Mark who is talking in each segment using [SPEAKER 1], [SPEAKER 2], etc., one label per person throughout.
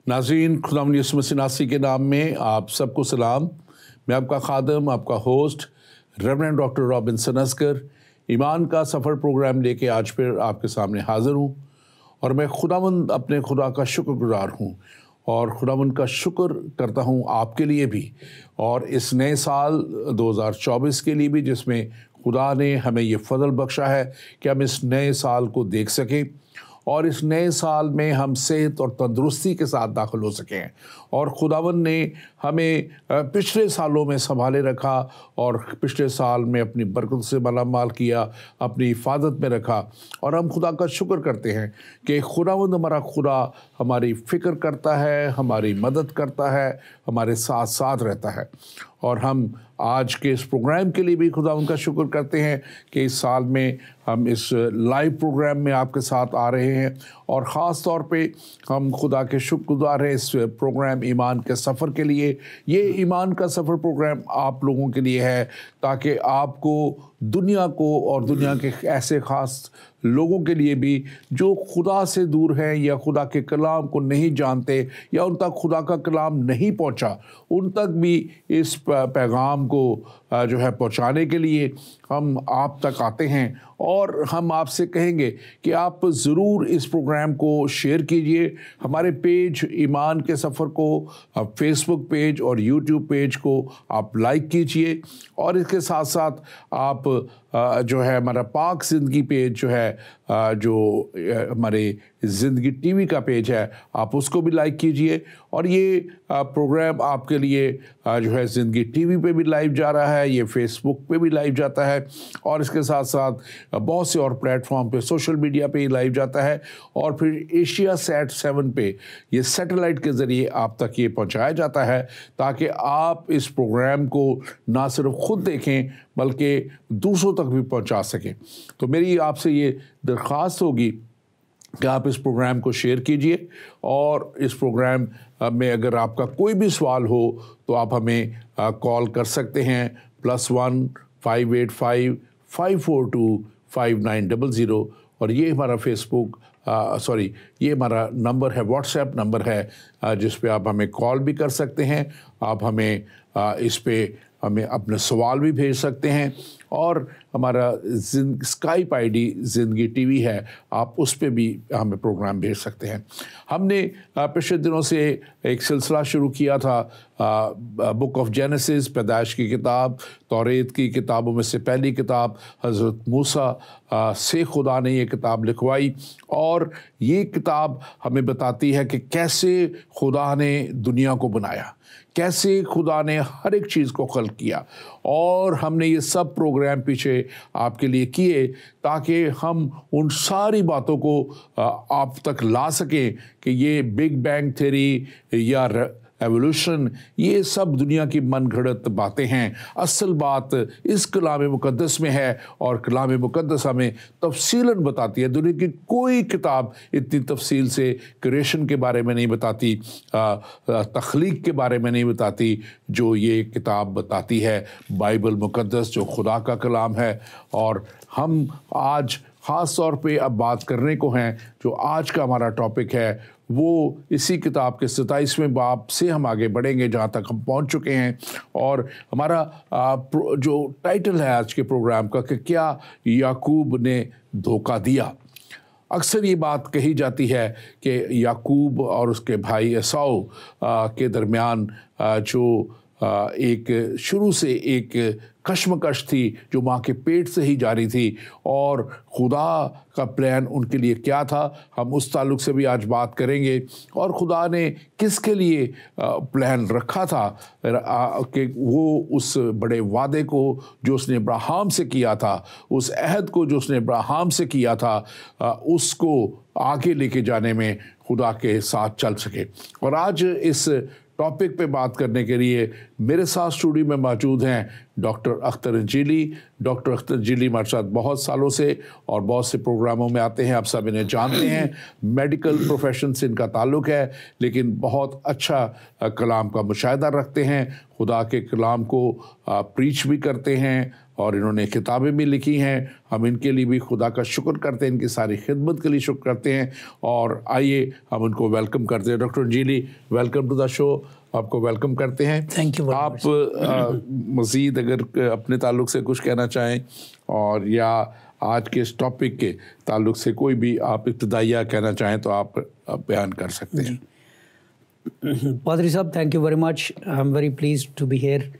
[SPEAKER 1] नाज़रीन, खुदावंद यीशु मसीह नासरी के नाम में आप सबको सलाम। मैं आपका खादम, आपका host reverend doctor Robinson Asghar ईमान का सफ़र प्रोग्राम लेके आज फिर आपके सामने हाज़िर हूँ। और मैं खुदावंद अपने खुदा का शुक्रगुज़ार हूँ और खुदावंद का शुक्र करता हूँ आपके लिए भी, और इस नए साल 2024 के लिए भी, जिसमें खुदा ने हमें ये फ़ज़ल बख्शा है कि हम इस नए साल को देख सकें और इस नए साल में हम सेहत और तंदुरुस्ती के साथ दाखिल हो सकें। और खुदावंद ने हमें पिछले सालों में संभाले रखा और पिछले साल में अपनी बरकत से मालामाल किया, अपनी हिफाजत में रखा। और हम खुदा का शुक्र करते हैं कि खुदावंद हमारा खुदा हमारी फ़िक्र करता है, हमारी मदद करता है, हमारे साथ साथ रहता है। और हम आज के इस प्रोग्राम के लिए भी खुदावंद का शुक्र करते हैं कि इस साल में हम इस लाइव प्रोग्राम में आपके साथ आ रहे हैं। और ख़ास तौर पे हम खुदा के शुक्रगुज़ार हैं इस प्रोग्राम ईमान के सफ़र के लिए। ये ईमान का सफ़र प्रोग्राम आप लोगों के लिए है ताकि आपको दुनिया को और दुनिया के ऐसे ख़ास लोगों के लिए भी जो खुदा से दूर हैं या खुदा के कलाम को नहीं जानते या उन तक खुदा का कलाम नहीं पहुंचा, उन तक भी इस पैगाम को जो है पहुंचाने के लिए हम आप तक आते हैं। और हम आपसे कहेंगे कि आप ज़रूर इस प्रोग्राम को शेयर कीजिए। हमारे पेज ईमान के सफ़र को, फेसबुक पेज और यूट्यूब पेज को आप लाइक कीजिए। और इसके साथ साथ आप जो है हमारा पाक ज़िंदगी पेज जो है, जो हमारे ज़िंदगी टीवी का पेज है, आप उसको भी लाइक कीजिए। और ये प्रोग्राम आपके लिए जो है ज़िंदगी टीवी पे भी लाइव जा रहा है, ये फेसबुक पे भी लाइव जाता है, और इसके साथ साथ बहुत से और प्लेटफॉर्म पे, सोशल मीडिया पे ही लाइव जाता है। और फिर एशिया सैट 7 पे ये सैटेलाइट के ज़रिए आप तक ये पहुंचाया जाता है ताकि आप इस प्रोग्राम को ना सिर्फ खुद देखें बल्कि दूसरों तक भी पहुंचा सकें। तो मेरी आपसे ये दरख्वास्त होगी कि आप इस प्रोग्राम को शेयर कीजिए। और इस प्रोग्राम में अगर आपका कोई भी सवाल हो तो आप हमें कॉल कर सकते हैं +1 585 542 5900। और ये हमारा फेसबुक ये हमारा नंबर है, व्हाट्सएप नंबर है, जिस पे आप हमें कॉल भी कर सकते हैं। आप हमें इस पे हमें अपने सवाल भी भेज सकते हैं। और हमारा स्काइप आईडी ज़िंदगी टीवी है, आप उस पे भी हमें प्रोग्राम भेज सकते हैं। हमने पिछले दिनों से एक सिलसिला शुरू किया था, बुक ऑफ जेनेसिस, पैदाइश की किताब, तौरेत की किताबों में से पहली किताब। हज़रत मूसा से खुदा ने ये किताब लिखवाई और ये किताब हमें बताती है कि कैसे खुदा ने दुनिया को बनाया, कैसे खुदा ने हर एक चीज़ को खल्क किया। और हमने ये सब प्रोग्राम पीछे आपके लिए किए ताकि हम उन सारी बातों को आप तक ला सकें कि ये बिग बैंग थ्योरी या एवोल्यूशन, ये सब दुनिया की मन घड़त बातें हैं। असल बात इस कलाम मुक़द्दस में है और कलाम मुक़द्दस हमें तफसीलन बताती है। दुनिया की कोई किताब इतनी तफसील से क्रिएशन के बारे में नहीं बताती, तख्लीक के बारे में नहीं बताती जो ये किताब बताती है, बाइबल मुक़द्दस जो खुदा का कलाम है। और हम आज ख़ास तौर पे अब बात करने को हैं, जो आज का हमारा टॉपिक है वो इसी किताब के 27वें बाब से हम आगे बढ़ेंगे जहाँ तक हम पहुँच चुके हैं। और हमारा जो टाइटल है आज के प्रोग्राम का कि क्या याकूब ने धोखा दिया। अक्सर ये बात कही जाती है कि याकूब और उसके भाई एसाव के दरमियान जो एक शुरू से एक कश्मकश थी जो माँ के पेट से ही जारी थी, और खुदा का प्लान उनके लिए क्या था, हम उस ताल्लुक से भी आज बात करेंगे। और खुदा ने किसके लिए प्लान रखा था कि वो उस बड़े वादे को जो उसने अब्राहम से किया था, उस अहद को जो उसने अब्राहम से किया था, उसको आगे लेके जाने में खुदा के साथ चल सके। और आज इस टॉपिक पे बात करने के लिए मेरे साथ स्टूडियो में मौजूद हैं डॉक्टर अख्तर अंजीली। डॉक्टर अख्तर अंजीली हमारे साथ बहुत सालों से और बहुत से प्रोग्रामों में आते हैं, आप सब इन्हें जानते हैं। मेडिकल प्रोफेशन से इनका ताल्लुक़ है, लेकिन बहुत अच्छा कलाम का मुशाहिदा रखते हैं, खुदा के कलाम को प्रीच भी करते हैं और इन्होंने किताबें भी लिखी हैं। हम इनके लिए भी खुदा का शुक्र करते हैं, इनकी सारी खिदमत के लिए शुक्र करते हैं। और आइए हम उनको वेलकम करते हैं। Doctor Anjili, welcome to the show, आपको वेलकम करते हैं।
[SPEAKER 2] Thank you.
[SPEAKER 1] आप मज़ीद अगर अपने ताल्लुक़ से कुछ कहना चाहें और या आज के इस टॉपिक के ताल्लुक़ से कोई भी आप इब्तिदाइया कहना चाहें तो आप बयान कर सकते हैं।
[SPEAKER 2] पादरी साहब, thank you very much. I am very please to be here.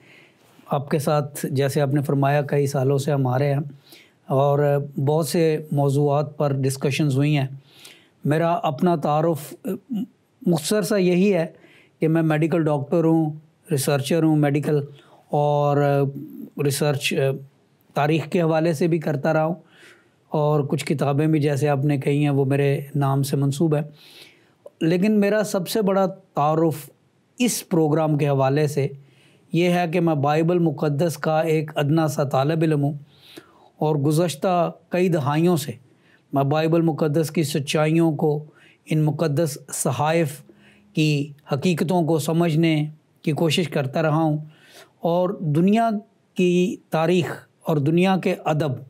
[SPEAKER 2] आपके साथ जैसे आपने फरमाया कई सालों से हम आ रहे हैं और बहुत से मौज़ूआत पर डिस्कशंस हुई हैं। मेरा अपना तारुफ़ मुख्तसर सा यही है कि मैं मेडिकल डॉक्टर हूँ, रिसर्चर हूँ मेडिकल, और रिसर्च तारीख़ के हवाले से भी करता रहा हूँ और कुछ किताबें भी जैसे आपने कही हैं वो मेरे नाम से मंसूब है। लेकिन मेरा सबसे बड़ा तारुफ़ इस प्रोग्राम के हवाले से ये है कि मैं बाइबल मुक़द्दस का एक अदना सा तालिब इल्म हूँ और गुज़श्ता कई दहाइयों से मैं बाइबल मुक़द्दस की सच्चाइयों को, इन मुक़द्दस सहाइफ़ की हकीकतों को समझने की कोशिश करता रहा हूँ और दुनिया की तारीख़ और दुनिया के अदब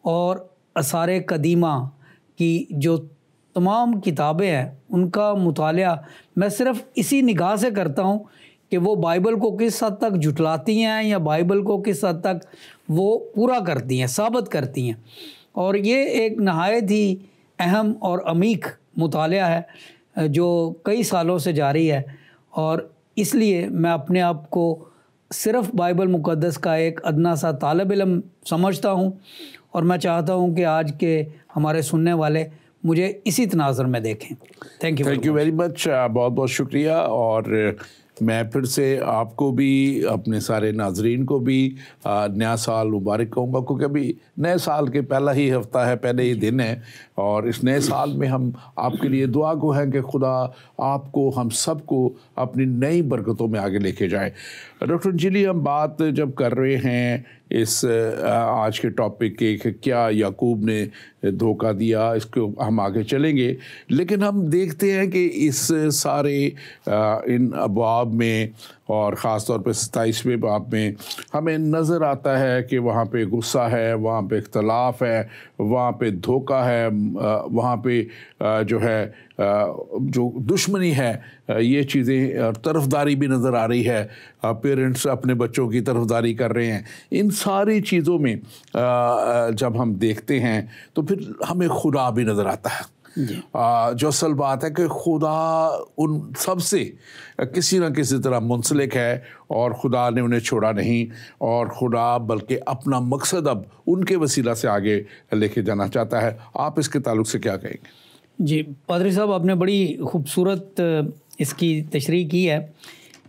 [SPEAKER 2] और आसार कदीमा की जो तमाम किताबें हैं उनका मुतालिया मैं सिर्फ़ इसी निगाह से करता हूँ कि वो बाइबल को किस हद तक झुटलाती हैं या बाइबल को किस हद तक वो पूरा करती हैं, साबित करती हैं। और ये एक नहायत ही अहम और अमीक मुतालिया है जो कई सालों से जारी है और इसलिए मैं अपने आप को सिर्फ़ बाइबल मुक़द्दस का एक अदना सा तालिब इल्म समझता हूँ और मैं चाहता हूँ कि आज के हमारे सुनने वाले मुझे इसी तनाज़ुर में देखें। Thank you
[SPEAKER 1] very much. बहुत बहुत शुक्रिया। और मैं फिर से आपको भी, अपने सारे नाजरीन को भी नया साल मुबारक कहूँगा, क्योंकि अभी नए साल के पहला ही हफ्ता है, पहले ही दिन है और इस नए साल में हम आपके लिए दुआ को हैं कि खुदा आपको, हम सबको अपनी नई बरकतों में आगे लेके जाए। डॉक्टर अंजीली, हम बात जब कर रहे हैं इस आज के टॉपिक के कि क्या याकूब ने धोखा दिया, इसको हम आगे चलेंगे, लेकिन हम देखते हैं कि इस सारे इन अबवाब में और ख़ास तौर पर 27वें बाब में हमें नज़र आता है कि वहाँ पे गुस्सा है, वहाँ पे इख्तलाफ है, वहाँ पे धोखा है, वहाँ पे जो है जो दुश्मनी है, ये चीज़ें, तरफदारी भी नज़र आ रही है, पेरेंट्स अपने बच्चों की तरफदारी कर रहे हैं। इन सारी चीज़ों में जब हम देखते हैं तो फिर हमें खुदा भी नज़र आता है। जो असल बात है कि खुदा उन सब से किसी न किसी तरह मुंसलिक है और खुदा ने उन्हें छोड़ा नहीं और खुदा बल्कि अपना मकसद अब उनके वसीला से आगे लेके जाना चाहता है। आप इसके ताल्लुक़ से क्या कहेंगे?
[SPEAKER 2] जी पादरी साहब, आपने बड़ी खूबसूरत इसकी तशरीह की है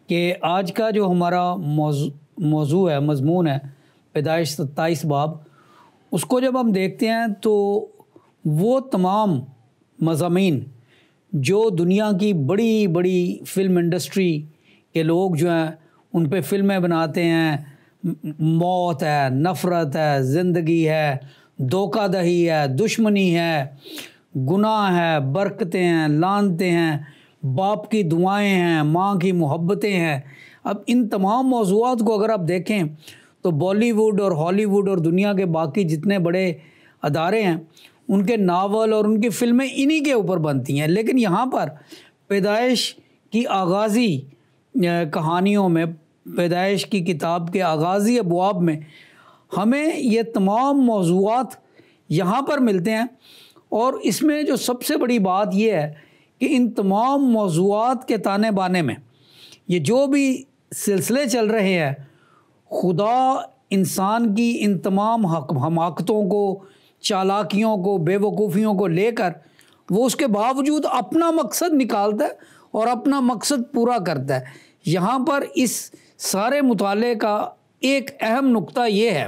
[SPEAKER 2] कि आज का जो हमारा मौजू है, मज़मून है, पैदाइश 27 बाब, उसको जब हम देखते हैं तो वो तमाम मज़ामीन जो दुनिया की बड़ी बड़ी फ़िल्म इंडस्ट्री के लोग जो हैं उन पे फ़िल्में बनाते हैं, मौत है, नफ़रत है, ज़िंदगी है, धोखाधड़ी है, दुश्मनी है, गुनाह है, बरकतें हैं, लानतें हैं, बाप की दुआएं हैं, माँ की मोहब्बतें हैं। अब इन तमाम मौज़ूआत को अगर आप देखें तो बॉलीवुड और हॉलीवुड और दुनिया के बाकी जितने बड़े अदारे हैं उनके नावल और उनकी फ़िल्में इन्हीं के ऊपर बनती हैं। लेकिन यहाँ पर पैदाइश की आगाज़ी कहानियों में, पैदाइश की किताब के आगाज़ी अबवाब में हमें ये तमाम मौज़ूआत यहाँ पर मिलते हैं। और इसमें जो सबसे बड़ी बात यह है कि इन तमाम मौज़ूआत के ताने बाने में ये जो भी सिलसिले चल रहे हैं, खुदा इंसान की इन तमाम हमाकतों को, चालाकियों को, बेवकूफ़ियों को लेकर वो उसके बावजूद अपना मकसद निकालता है और अपना मकसद पूरा करता है। यहाँ पर इस सारे मुताले का एक अहम नुक्ता ये है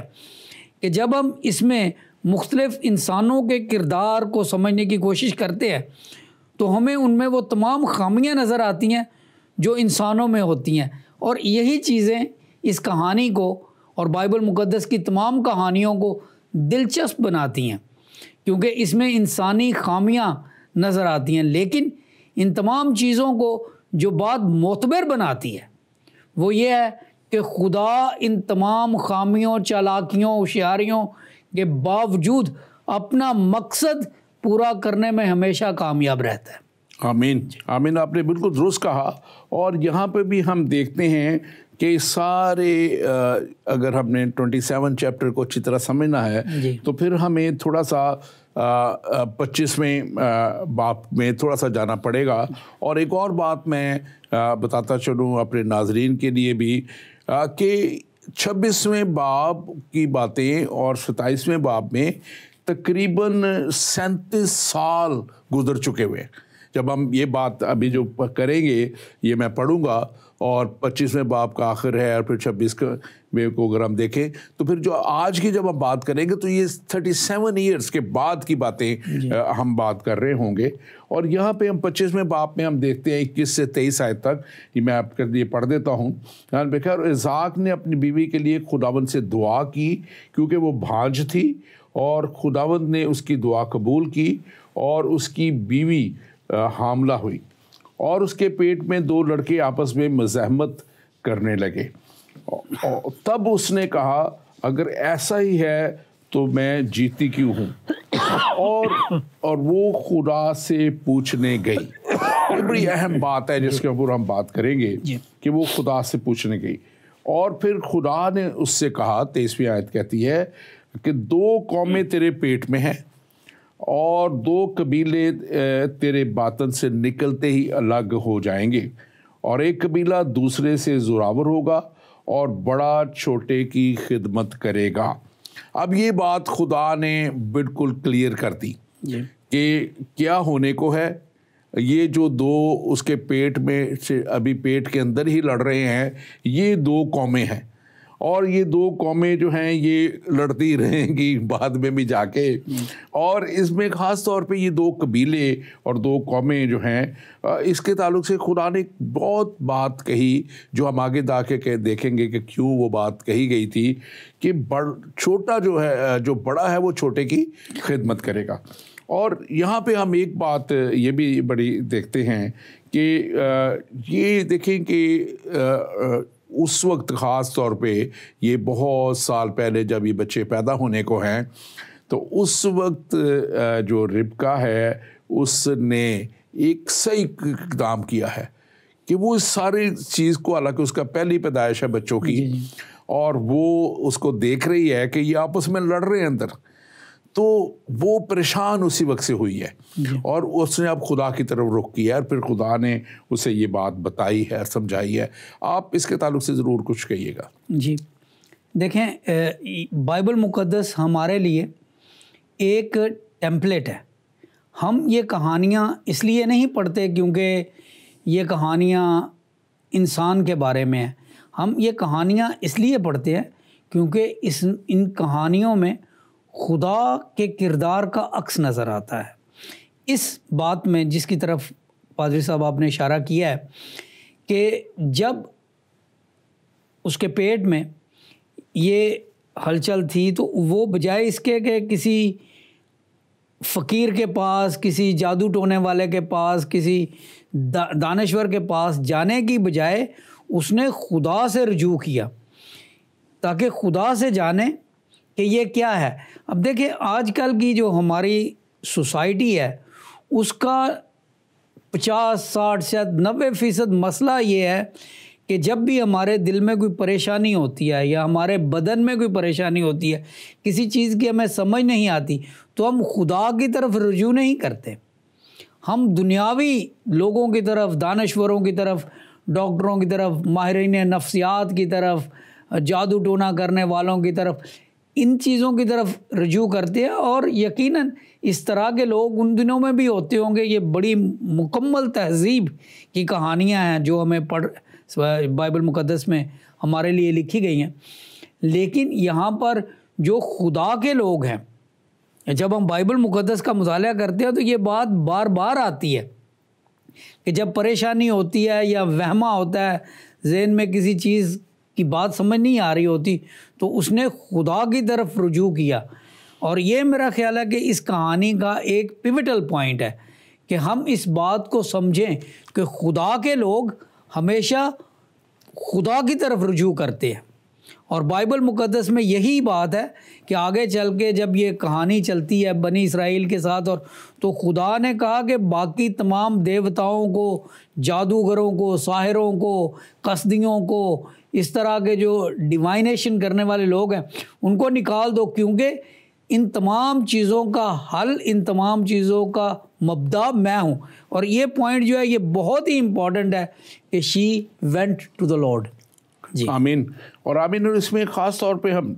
[SPEAKER 2] कि जब हम इसमें मुख्तलिफ़ इंसानों के किरदार को समझने की कोशिश करते हैं तो हमें उनमें वो तमाम खामियां नज़र आती हैं जो इंसानों में होती हैं। और यही चीज़ें इस कहानी को और बाइबल मुक़द्दस की तमाम कहानियों को दिलचस्प बनाती हैं, क्योंकि इसमें इंसानी खामियां नज़र आती हैं। लेकिन इन तमाम चीज़ों को जो बात मोतबर बनाती है वो ये है कि खुदा इन तमाम खामियों, चालाकियों, होशियारियों के बावजूद अपना मकसद पूरा करने में हमेशा कामयाब रहता है।
[SPEAKER 1] आमीन, आमीन। आपने बिल्कुल दुरुस्त कहा। और यहाँ पे भी हम देखते हैं कि सारे अगर हमने 27 चैप्टर को अच्छी तरह समझना है तो फिर हमें थोड़ा सा 25वें बाप में थोड़ा सा जाना पड़ेगा। और एक और बात मैं बताता चलूँ अपने नाजरीन के लिए भी कि 26वें बाब की बातें और 27वें बाब में तकरीबन 37 साल गुजर चुके हुए। जब हम ये बात अभी जो करेंगे ये मैं पढ़ूंगा और 25वें बाब का आखिर है और फिर 26 में को अगर हम देखें तो फिर जो आज की जब हम बात करेंगे तो ये 37 ईयर्स के बाद की बातें हम बात कर रहे होंगे। और यहाँ पे हम 25वें बाब में हम देखते हैं 21 से 23 आयत तक, ये मैं आपके लिए पढ़ देता हूँ। बेखैर इसाक ने अपनी बीवी के लिए खुदावंद से दुआ की क्योंकि वो भांज थी, और खुदावंद ने उसकी दुआ कबूल की और उसकी बीवी हामला हुई और उसके पेट में 2 लड़के आपस में मज़ाहमत करने लगे। तब उसने कहा अगर ऐसा ही है तो मैं जीती क्यों हूँ, और वो खुदा से पूछने गई। ये बड़ी अहम बात है जिसके ऊपर हम बात करेंगे कि वो खुदा से पूछने गई। और फिर खुदा ने उससे कहा, 23वीं आयत कहती है कि 2 कौमें तेरे पेट में हैं और 2 कबीले तेरे बातन से निकलते ही अलग हो जाएंगे, और एक कबीला दूसरे से ज़ोरावर होगा और बड़ा छोटे की खिदमत करेगा। अब ये बात खुदा ने बिल्कुल क्लियर कर दी कि क्या होने को है। ये जो 2 उसके पेट में से अभी पेट के अंदर ही लड़ रहे हैं, ये 2 कौमें हैं, और ये 2 कौमें जो हैं ये लड़ती रहेंगी बाद में भी जाके। और इसमें ख़ास तौर पे ये 2 कबीले और 2 कौमें जो हैं, इसके ताल्लुक से खुदा ने बहुत बात कही जो हम आगे जाके देखेंगे कि क्यों वो बात कही गई थी कि छोटा जो है, जो बड़ा है वो छोटे की खिदमत करेगा। और यहाँ पे हम एक बात ये भी बड़ी देखते हैं कि ये देखें कि उस वक्त ख़ास तौर पे ये बहुत साल पहले जब ये बच्चे पैदा होने को हैं, तो उस वक्त जो रिबका है उसने एक सही काम किया है कि वो इस सारी चीज़ को, हालांकि उसका पहली पैदाइश है बच्चों की, और वो उसको देख रही है कि ये आपस में लड़ रहे हैं अंदर, तो वो परेशान उसी वक्त से हुई है और उसने अब खुदा की तरफ रुख किया है, फिर खुदा ने उसे ये बात बताई है, समझाई है। आप इसके ताल्लुक से ज़रूर कुछ कहिएगा।
[SPEAKER 2] जी देखें, बाइबल मुक़द्दस हमारे लिए एक टेम्पलेट है। हम ये कहानियाँ इसलिए नहीं पढ़ते क्योंकि ये कहानियाँ इंसान के बारे में हैं, हम ये कहानियाँ इसलिए पढ़ते हैं क्योंकि इन कहानियों में खुदा के किरदार का अक्स नज़र आता है। इस बात में जिसकी तरफ पादरी साहब आपने इशारा किया है कि जब उसके पेट में ये हलचल थी तो वो बजाय इसके कि किसी फ़कीर के पास, किसी जादू टोने वाले के पास, किसी दानश्वर के पास जाने की बजाय उसने खुदा से रुजू किया ताकि खुदा से जाने कि ये क्या है। अब देखिए आजकल की जो हमारी सोसाइटी है उसका 50, 60 से 90% मसला ये है कि जब भी हमारे दिल में कोई परेशानी होती है या हमारे बदन में कोई परेशानी होती है, किसी चीज़ की हमें समझ नहीं आती, तो हम खुदा की तरफ रुजू नहीं करते, हम दुनियावी लोगों की तरफ, दानश्वरों की तरफ, डॉक्टरों की तरफ, माहिरीन नफ्सियात की तरफ, जादू टोना करने वालों की तरफ, इन चीज़ों की तरफ रुजू करते हैं। और यकीनन इस तरह के लोग उन दिनों में भी होते होंगे। ये बड़ी मुकम्मल तहज़ीब की कहानियाँ हैं जो हमें बाइबल मुक़द्दस में हमारे लिए लिखी गई हैं। लेकिन यहाँ पर जो खुदा के लोग हैं, जब हम बाइबल मुक़द्दस का मुताला करते हैं तो ये बात बार बार आती है कि जब परेशानी होती है या वहमा होता है, ज़हन में किसी चीज़ की बात समझ नहीं आ रही होती तो उसने खुदा की तरफ रुजू किया। और ये मेरा ख्याल है कि इस कहानी का एक पिवटल पॉइंट है कि हम इस बात को समझें कि खुदा के लोग हमेशा खुदा की तरफ रुजू करते हैं। और बाइबल मुक़द्दस में यही बात है कि आगे चल के जब ये कहानी चलती है बनी इसराइल के साथ, और तो खुदा ने कहा कि बाकी तमाम देवताओं को, जादूगरों को, साहिरों को, कसदियों को, इस तरह के जो डिवाइनेशन करने वाले लोग हैं उनको निकाल दो, क्योंकि इन तमाम चीज़ों का हल, इन तमाम चीज़ों का मब्दा मैं हूँ। और ये पॉइंट जो है ये बहुत ही इम्पॉर्टेंट है कि she went to the Lord. जी
[SPEAKER 1] आमीन। और आमीन। और इसमें ख़ास तौर पे हम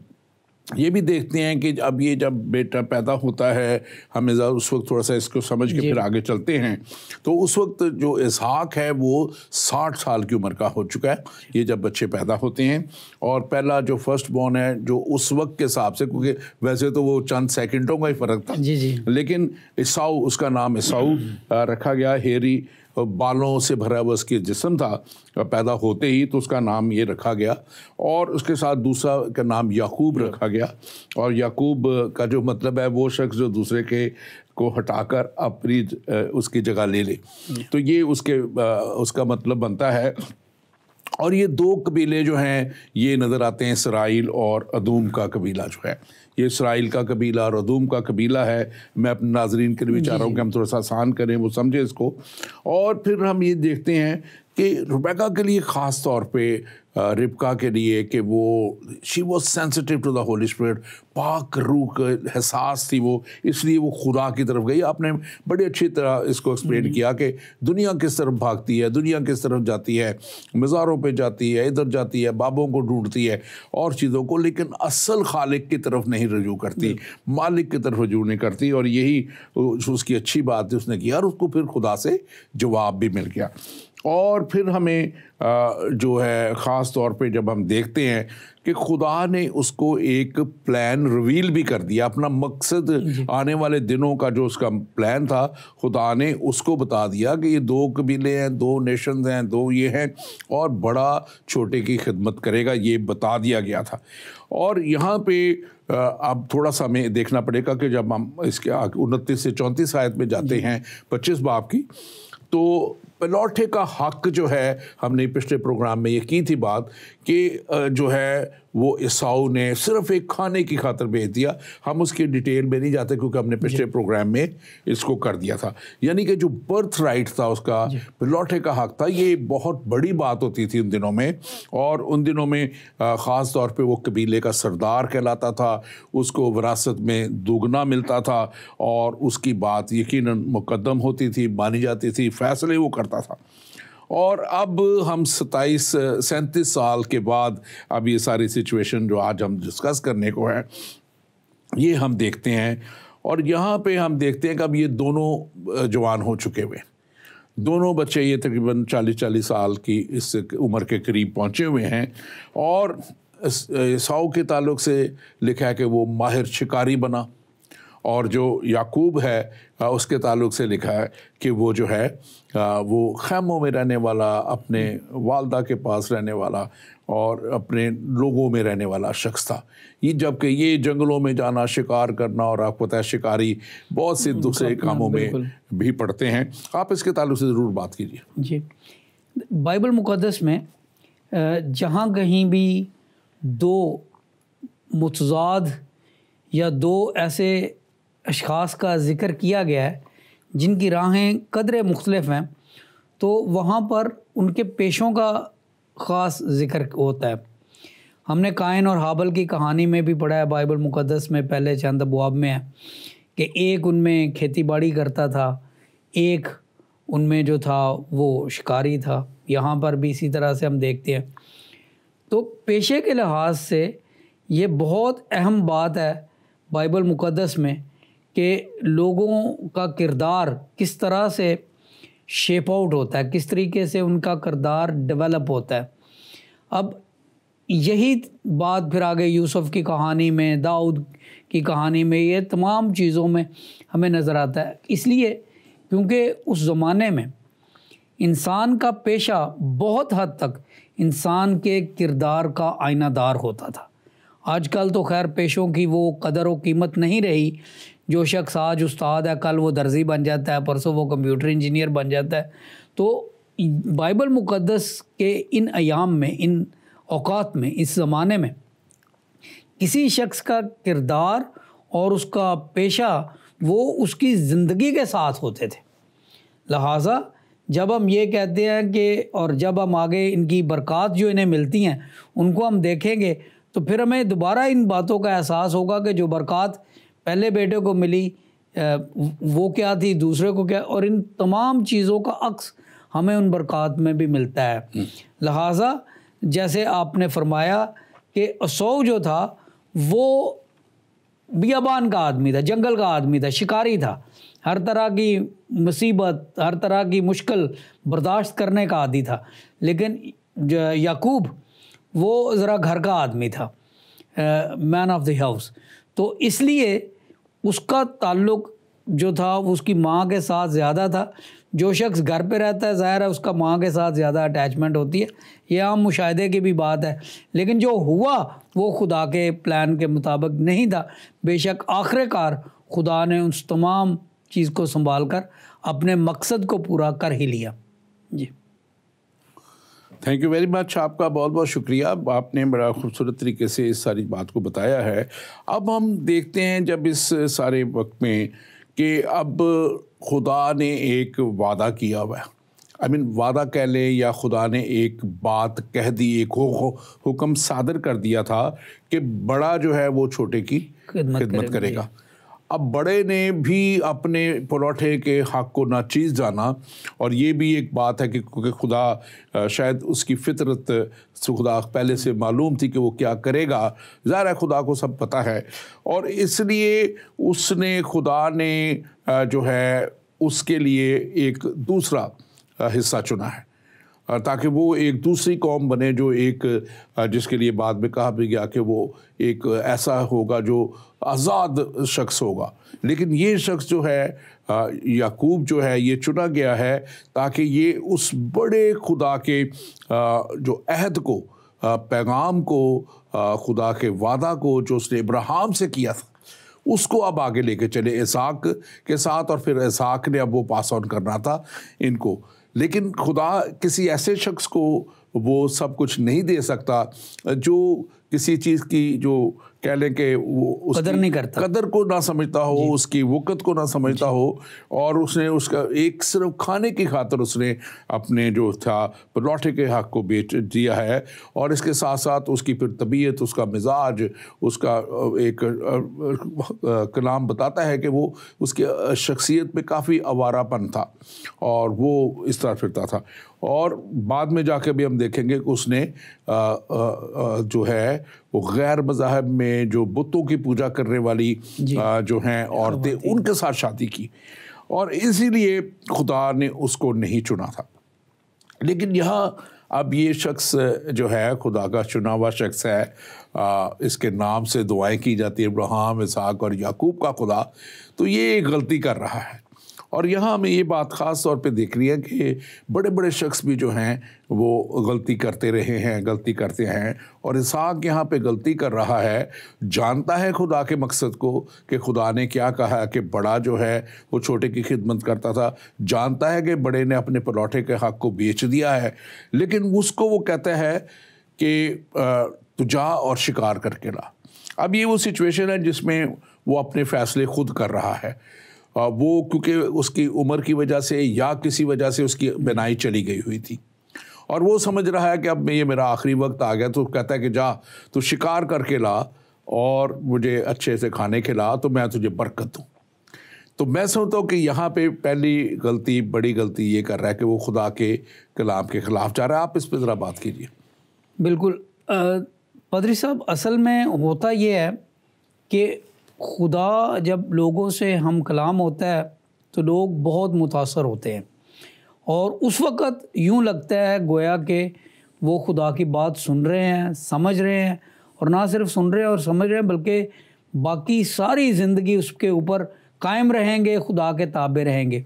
[SPEAKER 1] ये भी देखते हैं कि अब ये जब बेटा पैदा होता है, हमें उस वक्त थोड़ा सा इसको समझ के फिर आगे चलते हैं, तो उस वक्त जो इसहाक है वो 60 साल की उम्र का हो चुका है ये जब बच्चे पैदा होते हैं। और पहला जो फर्स्ट बॉर्न है जो उस वक्त के हिसाब से, क्योंकि वैसे तो वो चंद सेकंडों का ही फ़र्क था,
[SPEAKER 2] जी
[SPEAKER 1] लेकिन ईसाऊ, उसका नाम ईसाऊ रखा गया। हेरी बालों से भरा हुआ उसकी जिस्म था पैदा होते ही, तो उसका नाम ये रखा गया। और उसके साथ दूसरा का नाम याकूब रखा गया। और याकूब का जो मतलब है वो शख्स जो दूसरे के को हटाकर अपनी उसकी जगह ले ले, तो ये उसका मतलब बनता है। और ये दो कबीले जो हैं ये नज़र आते हैं, इसराइल और अदूम का कबीला जो है, ये इसराइल का कबीला और अदूम का कबीला है। मैं अपने नाजरीन के लिए भी चाह रहा हूँ कि हम थोड़ा सा आसान करें, वो समझे इसको। और फिर हम ये देखते हैं कि रुबेका के लिए ख़ास तौर पे, रिबका के लिए, कि वो she was sensitive to the holy spirit, पाक रूह का एहसास थी वो, इसलिए वो खुदा की तरफ गई। आपने बड़ी अच्छी तरह इसको एक्सप्लेन किया कि दुनिया किस तरफ भागती है, दुनिया किस तरफ जाती है, मज़ारों पे जाती है, इधर जाती है, बाबों को ढूंढती है और चीज़ों को, लेकिन असल खालिक की तरफ नहीं रजू करती, मालिक की तरफ रजू नहीं करती। और यही उसकी अच्छी बात है उसने किया, और उसको फिर खुदा से जवाब भी मिल गया। और फिर हमें जो है ख़ास तौर पे जब हम देखते हैं कि खुदा ने उसको एक प्लान रिवील भी कर दिया, अपना मकसद आने वाले दिनों का जो उसका प्लान था, खुदा ने उसको बता दिया कि ये दो कबीले हैं, दो नेशंस हैं, दो ये हैं, और बड़ा छोटे की खिदमत करेगा, ये बता दिया गया था। और यहाँ पे अब थोड़ा सा हमें देखना पड़ेगा कि जब हम इसके 29 से 34 आयत में जाते हैं 25 बाब की, तो लौटे का हक जो है, हमने पिछले प्रोग्राम में ये की थी बात कि जो है वो ईसाऊ ने सिर्फ एक खाने की खातर भेज दिया। हम उसकी डिटेल में नहीं जाते क्योंकि हमने पिछले प्रोग्राम में इसको कर दिया था। यानी कि जो बर्थ राइट था उसका, लौटे का हक था, ये बहुत बड़ी बात होती थी उन दिनों में। और उन दिनों में ख़ास तौर पे वो कबीले का सरदार कहलाता था, उसको विरासत में दुगना मिलता था, और उसकी बात यकीनन मुकद्दम होती थी, मानी जाती थी, फैसले वो करता था। और अब हम 37 साल के बाद अब ये सारी सिचुएशन जो आज हम डिस्कस करने को है ये हम देखते हैं। और यहाँ पे हम देखते हैं कि अब ये दोनों जवान हो चुके हुए, दोनों बच्चे ये तकरीबन 40 साल की इस उम्र के करीब पहुँचे हुए हैं। और ईसाऊ के ताल्लुक से लिखा है कि वो माहिर शिकारी बना, और जो याकूब है उसके ताल्लुक से लिखा है कि वो जो है वो खैमों में रहने वाला, अपने वालदा के पास रहने वाला और अपने लोगों में रहने वाला शख्स था। ये जबकि ये जंगलों में जाना, शिकार करना, और आपको पता है शिकारी बहुत से दूसरे कामों में भी पड़ते हैं। आप इसके ताल्लुक से ज़रूर बात कीजिए।
[SPEAKER 2] जी, बाइबल मुक़द्दस में जहाँ कहीं भी दो मुतज़ाद या दो ऐसे अशख़ास का ज़िक्र किया गया है जिनकी राहें कदरे मुख्तलिफ हैं, तो वहाँ पर उनके पेशों का ख़ास ज़िक्र होता है। हमने कायन और हाबल की कहानी में भी पढ़ा है बाइबल मुक़द्दस में, पहले चंद अबवाब में है कि एक उनमें खेती बाड़ी करता था, एक उनमें जो था वो शिकारी था। यहाँ पर भी इसी तरह से हम देखते हैं। तो पेशे के लिहाज से ये बहुत अहम बात है बाइबल मुक़द्दस में कि लोगों का किरदार किस तरह से शेप आउट होता है, किस तरीके से उनका किरदार डेवलप होता है। अब यही बात फिर आगे यूसुफ की कहानी में, दाऊद की कहानी में, ये तमाम चीज़ों में हमें नज़र आता है। इसलिए क्योंकि उस ज़माने में इंसान का पेशा बहुत हद तक इंसान के किरदार का आईनादार होता था। आजकल तो खैर पेशों की वो कदर व कीमत नहीं रही। जो शख्स आज उस्ताद है कल वो दर्जी बन जाता है, परसों वो कंप्यूटर इंजीनियर बन जाता है। तो बाइबल मुक़द्दस के इन अयाम में, इन औकात में, इस ज़माने में किसी शख्स का किरदार और उसका पेशा वो उसकी ज़िंदगी के साथ होते थे। लिहाजा जब हम ये कहते हैं कि, और जब हम आगे इनकी बरक़ात जो इन्हें मिलती हैं उनको हम देखेंगे तो फिर हमें दोबारा इन बातों का एहसास होगा कि जो बरक़ात पहले बेटे को मिली वो क्या थी, दूसरे को क्या, और इन तमाम चीज़ों का अक्स हमें उन बरक़ात में भी मिलता है। लिहाजा जैसे आपने फरमाया कि असौ जो था वो बियाबान का आदमी था, जंगल का आदमी था, शिकारी था, हर तरह की मुसीबत, हर तरह की मुश्किल बर्दाश्त करने का आदी था। लेकिन याकूब वो ज़रा घर का आदमी था, मैन ऑफ द हाउस। तो इसलिए उसका ताल्लुक़ जो था वो उसकी माँ के साथ ज़्यादा था। जो शख्स घर पे रहता है ज़ाहिर है उसका माँ के साथ ज़्यादा अटैचमेंट होती है, ये आम मुशाहिदे की भी बात है। लेकिन जो हुआ वो खुदा के प्लान के मुताबिक नहीं था। बेशक आखिरकार खुदा ने उस तमाम चीज़ को संभाल कर अपने मकसद को पूरा कर ही लिया। जी,
[SPEAKER 1] थैंक यू वेरी मच, आपका बहुत बहुत शुक्रिया। आपने बड़ा खूबसूरत तरीके से इस सारी बात को बताया है। अब हम देखते हैं जब इस सारे वक्त में कि अब खुदा ने एक वादा किया हुआ है, वादा कह लें या खुदा ने एक बात कह दी, एक हुक्म सादर कर दिया था कि बड़ा जो है वो छोटे की खिदमत करेगा। अब बड़े ने भी अपने परोठे के हक़ को नाचीज़ जाना, और ये भी एक बात है कि क्योंकि खुदा शायद उसकी फितरत खुदा पहले से मालूम थी कि वो क्या करेगा, ज़ाहिर है खुदा को सब पता है, और इसलिए उसने खुदा ने जो है उसके लिए एक दूसरा हिस्सा चुना है ताकि वो एक दूसरी कौम बने, जो एक जिसके लिए बाद में कहा भी गया कि वो एक ऐसा होगा जो आज़ाद शख्स होगा। लेकिन ये शख्स जो है याकूब जो है ये चुना गया है ताकि ये उस बड़े खुदा के जो अहद को, पैगाम को, खुदा के वादा को जो उसने इब्राहिम से किया था उसको अब आगे लेके चले इसहाक के साथ, और फिर इसहाक ने अब वो पास ऑन करना था इनको। लेकिन खुदा किसी ऐसे शख्स को वो सब कुछ नहीं दे सकता जो किसी चीज़ की, जो कह लें कि वो उसकी
[SPEAKER 2] कदर नहीं करता,
[SPEAKER 1] कदर को ना समझता हो, उसकी वक़्त को ना समझता हो, और उसने उसका एक सिर्फ खाने की खातिर उसने अपने जो था परोठे के हक़ को बेच दिया है। और इसके साथ साथ उसकी फिर तबीयत, उसका मिजाज, उसका एक कलाम बताता है कि वो उसकी शख्सियत में काफ़ी आवारापन था और वो इस तरह फिरता था। और बाद में जाके भी हम देखेंगे कि उसने जो है वो गैर मज़ाहब में जो बुतों की पूजा करने वाली जो हैं औरतें, उनके साथ शादी की, और इसीलिए खुदा ने उसको नहीं चुना था। लेकिन यहाँ अब ये शख्स जो है खुदा का चुना हुआ शख्स है, इसके नाम से दुआएं की जाती है, इब्राहिम, इसहाक और याकूब का खुदा, तो ये एक गलती कर रहा है। और यहाँ हमें ये बात ख़ास तौर पे देख रही है कि बड़े बड़े शख्स भी जो हैं वो गलती करते रहे हैं, गलती करते हैं, और इसहाक यहाँ पे गलती कर रहा है। जानता है खुदा के मकसद को कि खुदा ने क्या कहा कि बड़ा जो है वो छोटे की खिदमत करता था, जानता है कि बड़े ने अपने परोठे के हक़ को बेच दिया है, लेकिन उसको वो कहता है कि तू जा और शिकार करके ला। अब ये वो सिचुएशन है जिसमें वो अपने फ़ैसले खुद कर रहा है। वो क्योंकि उसकी उम्र की वजह से या किसी वजह से उसकी बिनाई चली गई हुई थी, और वो समझ रहा है कि अब ये मेरा आखिरी वक्त आ गया, तो कहता है कि जा तू शिकार करके ला और मुझे अच्छे से खाने खिला तो मैं तुझे बरकत दूँ। तो मैं समझता हूँ कि यहाँ पे पहली गलती, बड़ी गलती ये कर रहा है कि वो खुदा के कलाम के ख़िलाफ़ जा रहा है। आप इस पर ज़रा बात कीजिए।
[SPEAKER 2] बिल्कुल पादरी साहब, असल में होता ये है कि खुदा जब लोगों से हम कलाम होता है तो लोग बहुत मुतासर होते हैं, और उस वक़्त यूँ लगता है गोया कि वो खुदा की बात सुन रहे हैं, समझ रहे हैं, और ना सिर्फ सुन रहे हैं और समझ रहे हैं बल्कि बाकी सारी ज़िंदगी उसके ऊपर कायम रहेंगे, खुदा के ताबे रहेंगे।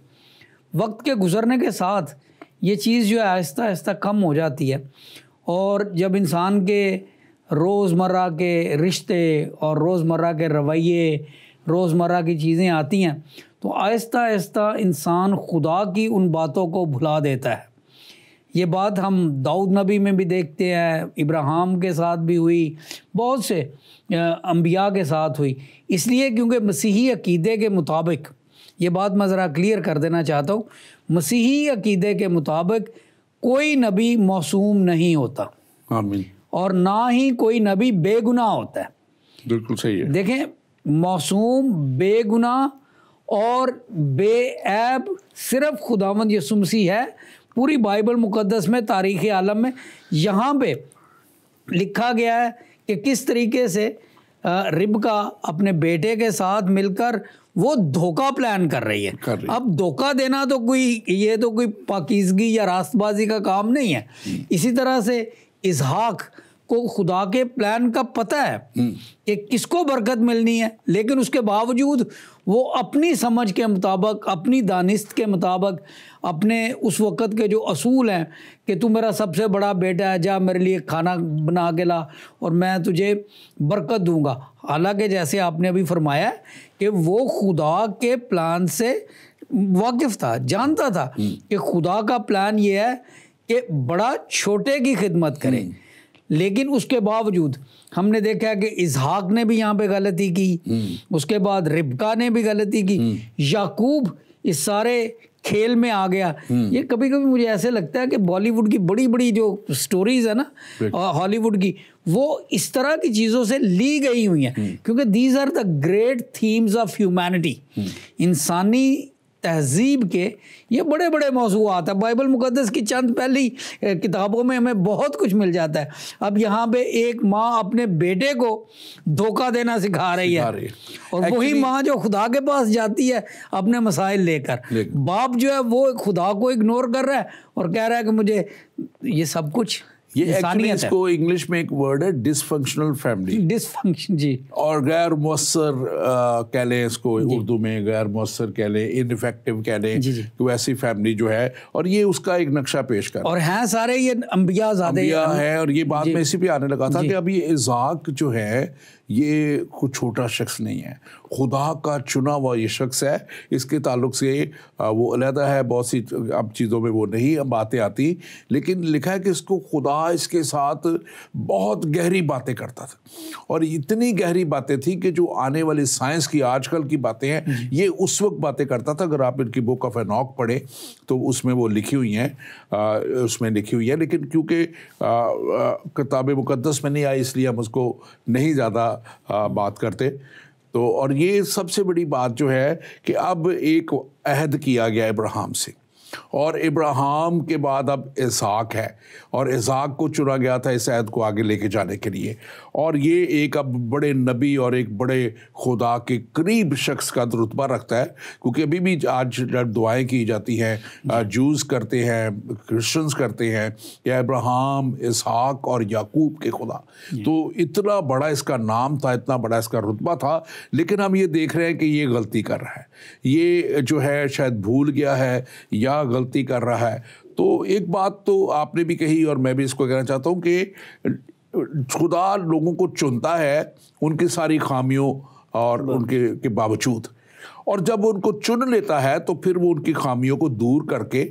[SPEAKER 2] वक्त के गुज़रने के साथ ये चीज़ जो है आहिस्ता आहिस्ता कम हो जाती है। और जब इंसान के रोज़मर्रा के रिश्ते और रोज़मर्रा के रवैये, रोज़मर्रा की चीज़ें आती हैं, तो आहिस्ता आहिस्ता इंसान खुदा की उन बातों को भुला देता है। ये बात हम दाऊद नबी में भी देखते हैं, इब्राहिम के साथ भी हुई, बहुत से अंबिया के साथ हुई। इसलिए क्योंकि मसीही अकीदे के मुताबिक, ये बात मैं ज़रा क्लियर कर देना चाहता हूँ, मसीही अकीदे के मुताबिक कोई नबी मासूम नहीं होता।
[SPEAKER 1] आमीन।
[SPEAKER 2] और ना ही कोई नबी बेगुनाह होता है।
[SPEAKER 1] बिल्कुल सही है।
[SPEAKER 2] देखें, मासूम, बेगुनाह और बेऐब सिर्फ खुदावंद यीशु मसीह है। पूरी बाइबल मुकद्दस में, तारीख़ आलम में यहाँ पे लिखा गया है कि किस तरीके से रिबका अपने बेटे के साथ मिलकर वो धोखा प्लान कर रही है। अब धोखा देना तो ये तो कोई पाकीज़गी या रास्तबाजी का काम नहीं है। इसी तरह से इसहाक को खुदा के प्लान का पता है कि किसको बरकत मिलनी है, लेकिन उसके बावजूद वो अपनी समझ के मुताबिक, अपनी दानिस्त के मुताबिक, अपने उस वक़्त के जो असूल हैं कि तू मेरा सबसे बड़ा बेटा है, जा मेरे लिए खाना बना के ला और मैं तुझे बरकत दूंगा। हालांकि जैसे आपने अभी फरमाया कि वो खुदा के प्लान से वाकिफ़ था, जानता था कि खुदा का प्लान ये है कि बड़ा छोटे की खिदमत करे। लेकिन उसके बावजूद हमने देखा है कि इसहाक ने भी यहाँ पे गलती की, उसके बाद रिबका ने भी गलती की, याकूब इस सारे खेल में आ गया। ये कभी कभी मुझे ऐसे लगता है कि बॉलीवुड की बड़ी बड़ी जो स्टोरीज है ना, हॉलीवुड की, वो इस तरह की चीज़ों से ली गई हुई हैं, क्योंकि these are the great themes of humanity. इंसानी तहजीब के ये बड़े बड़े मौज़ूआत है। बाइबल मुकद्दस की चंद पहली किताबों में हमें बहुत कुछ मिल जाता है। अब यहाँ पे एक माँ अपने बेटे को धोखा देना सिखा रही है, और वही माँ जो खुदा के पास जाती है अपने मसाइल लेकर, बाप जो है वो खुदा को इग्नोर कर रहा है और कह रहा है कि मुझे ये सब कुछ,
[SPEAKER 1] ये एक्चुअली इसको इंग्लिश में एक वर्ड है डिसफंक्शनल फैमिली,
[SPEAKER 2] डिसफंक्शन जी,
[SPEAKER 1] और गैर मुअस्सर कह लें इसको, उर्दू में गैर मुअस्सर कह लें, इनइफेक्टिव कह लें, तो ऐसी फैमिली जो है, और ये उसका एक नक्शा पेश कर,
[SPEAKER 2] और हैं सारे ये अंबिया
[SPEAKER 1] है। और ये बात में इसी पे आने लगा था कि अभी इसहाक जो है ये कुछ छोटा शख्स नहीं है, खुदा का चुना हुआ ये शख्स है। इसके ताल्लुक से वो अलहदा है, बहुत सी अब चीज़ों में वो नहीं बातें आती, लेकिन लिखा है कि इसको खुदा इसके साथ बहुत गहरी बातें करता था, और इतनी गहरी बातें थी कि जो आने वाली साइंस की आजकल की बातें हैं ये उस वक्त बातें करता था। अगर आप इनकी बुक ऑफ एनॉक पढ़े तो उसमें वो लिखी हुई हैं, उसमें लिखी हुई है, लेकिन क्योंकि किताब मुकद्दस में नहीं आई इसलिए हम उसको नहीं ज़्यादा बात करते। तो और ये सबसे बड़ी बात जो है कि अब एक अहद किया गया इब्राहिम से, और इब्राहिम के बाद अब इसहाक है, और इसहाक को चुना गया था इस अहद को आगे लेके जाने के लिए। और ये एक अब बड़े नबी और एक बड़े खुदा के करीब शख्स का रुतबा रखता है, क्योंकि अभी भी आज जब दुआएं की जाती हैं, जूस करते हैं, क्रिश्चियंस करते हैं, या इब्राहिम, इसहाक और याकूब के खुदा, तो इतना बड़ा इसका नाम था, इतना बड़ा इसका रुतबा था, लेकिन हम ये देख रहे हैं कि ये गलती कर रहा है, ये जो है शायद भूल गया है या गलती कर रहा है। तो एक बात तो आपने भी कही और मैं भी इसको कहना चाहता हूँ कि खुदा लोगों को चुनता है उनकी सारी खामियों और उनके के बावजूद, और जब उनको चुन लेता है तो फिर वो उनकी खामियों को दूर करके